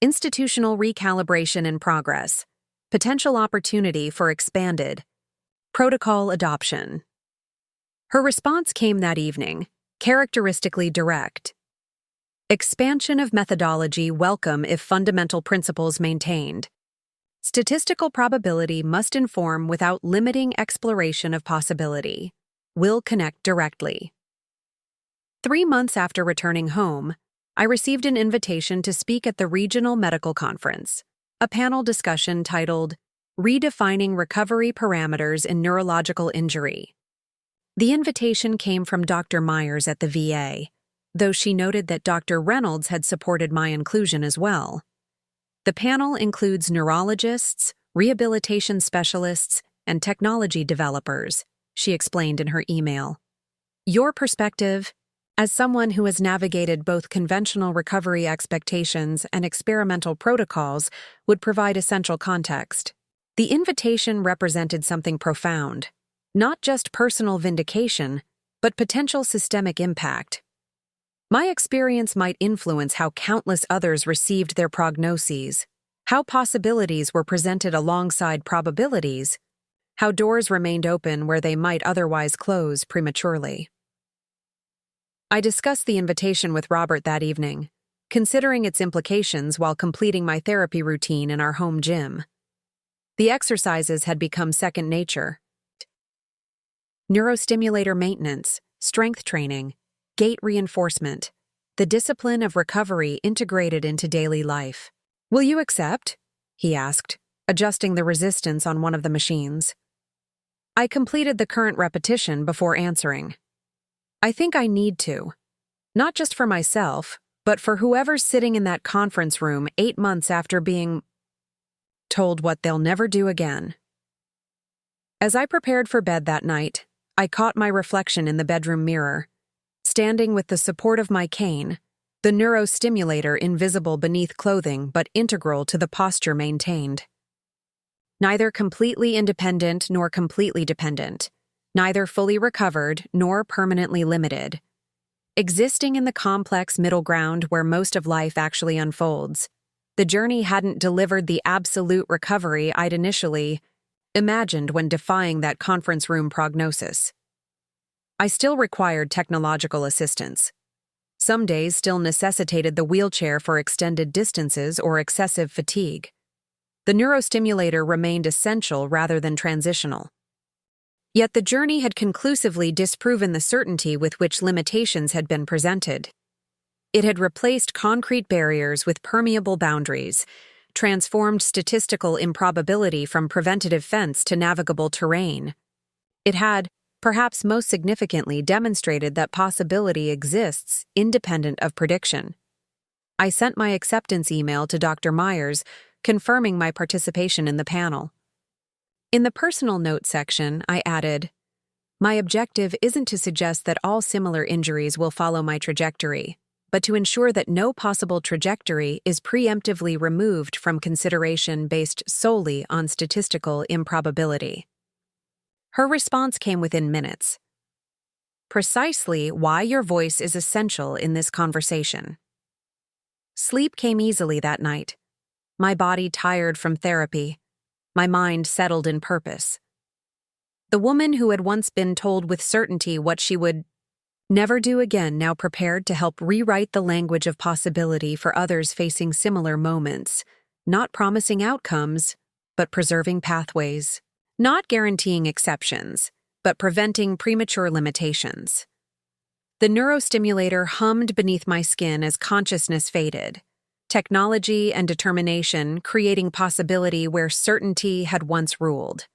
Speaker 1: Institutional recalibration in progress. Potential opportunity for expanded protocol adoption. Her response came that evening, characteristically direct. Expansion of methodology welcome if fundamental principles maintained. Statistical probability must inform without limiting exploration of possibility. Will connect directly. 3 months after returning home, I received an invitation to speak at the Regional Medical Conference, a panel discussion titled Redefining Recovery Parameters in Neurological Injury. The invitation came from Dr. Myers at the VA, though she noted that Dr. Reynolds had supported my inclusion as well. The panel includes neurologists, rehabilitation specialists, and technology developers, she explained in her email. Your perspective, as someone who has navigated both conventional recovery expectations and experimental protocols, would provide essential context. The invitation represented something profound, not just personal vindication, but potential systemic impact. My experience might influence how countless others received their prognoses, how possibilities were presented alongside probabilities, how doors remained open where they might otherwise close prematurely. I discussed the invitation with Robert that evening, considering its implications while completing my therapy routine in our home gym. The exercises had become second nature. Neurostimulator maintenance, strength training, gait reinforcement, the discipline of recovery integrated into daily life. "Will you accept?" he asked, adjusting the resistance on one of the machines. I completed the current repetition before answering. I think I need to. Not just for myself, but for whoever's sitting in that conference room 8 months after being told what they'll never do again. As I prepared for bed that night, I caught my reflection in the bedroom mirror. Standing with the support of my cane, the neurostimulator invisible beneath clothing but integral to the posture maintained. Neither completely independent nor completely dependent, neither fully recovered nor permanently limited. Existing in the complex middle ground where most of life actually unfolds, the journey hadn't delivered the absolute recovery I'd initially imagined when defying that conference room prognosis. I still required technological assistance. Some days still necessitated the wheelchair for extended distances or excessive fatigue. The neurostimulator remained essential rather than transitional. Yet the journey had conclusively disproven the certainty with which limitations had been presented. It had replaced concrete barriers with permeable boundaries, transformed statistical improbability from preventative fence to navigable terrain. It had perhaps most significantly demonstrated that possibility exists independent of prediction. I sent my acceptance email to Dr. Myers, confirming my participation in the panel. In the personal note section, I added, "My objective isn't to suggest that all similar injuries will follow my trajectory, but to ensure that no possible trajectory is preemptively removed from consideration based solely on statistical improbability." Her response came within minutes. "Precisely why your voice is essential in this conversation." Sleep came easily that night. My body tired from therapy. My mind settled in purpose. The woman who had once been told with certainty what she would never do again now prepared to help rewrite the language of possibility for others facing similar moments, not promising outcomes, but preserving pathways, not guaranteeing exceptions, but preventing premature limitations. The neurostimulator hummed beneath my skin as consciousness faded, technology and determination creating possibility where certainty had once ruled.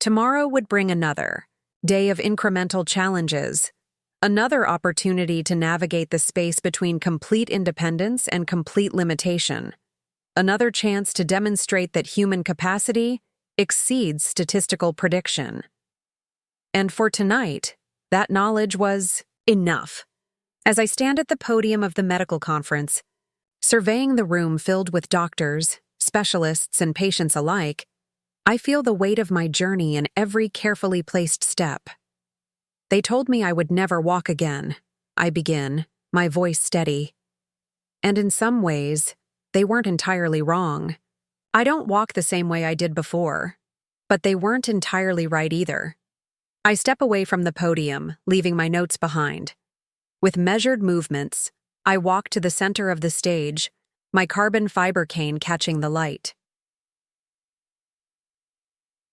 Speaker 1: Tomorrow would bring another day of incremental challenges, another opportunity to navigate the space between complete independence and complete limitation, another chance to demonstrate that human capacity exceeds statistical prediction. And for tonight, that knowledge was enough. As I stand at the podium of the medical conference, surveying the room filled with doctors, specialists, and patients alike, I feel the weight of my journey in every carefully placed step. They told me I would never walk again. I begin, my voice steady. And in some ways, they weren't entirely wrong. I don't walk the same way I did before, but they weren't entirely right either. I step away from the podium, leaving my notes behind. With measured movements, I walk to the center of the stage, my carbon fiber cane catching the light.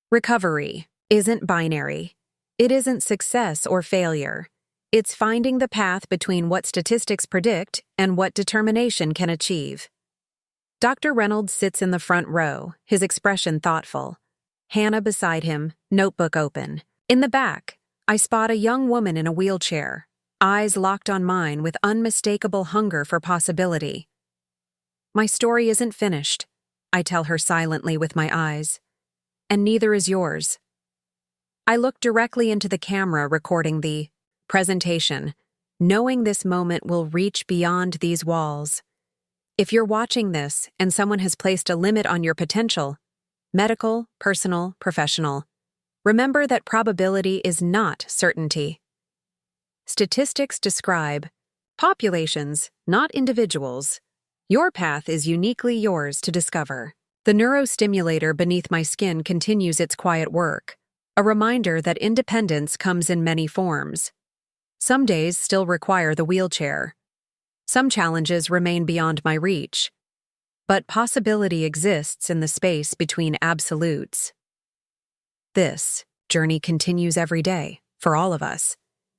Speaker 1: Recovery isn't binary. It isn't success or failure. It's finding the path between what statistics predict and what determination can achieve. Dr. Reynolds sits in the front row, his expression thoughtful. Hannah beside him, notebook open. In the back, I spot a young woman in a wheelchair, eyes locked on mine with unmistakable hunger for possibility. "My story isn't finished," I tell her silently with my eyes. "And neither is yours." I look directly into the camera recording the presentation, knowing this moment will reach beyond these walls. If you're watching this and someone has placed a limit on your potential, medical, personal, professional, remember that probability is not certainty. Statistics describe populations, not individuals. Your path is uniquely yours to discover. The neurostimulator beneath my skin continues its quiet work, a reminder that independence comes in many forms. Some days still require the wheelchair. Some challenges remain beyond my reach. But possibility exists in the space between absolutes. This journey continues every day, for all of us.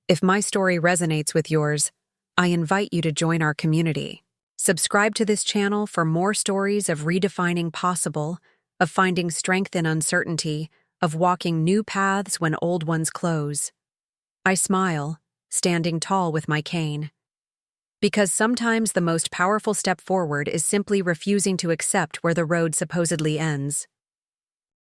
Speaker 1: If my story resonates with yours, I invite you to join our community. Subscribe to this channel for more stories of redefining possible, of finding strength in uncertainty, of walking new paths when old ones close. I smile, standing tall with my cane. Because sometimes the most powerful step forward is simply refusing to accept where the road supposedly ends.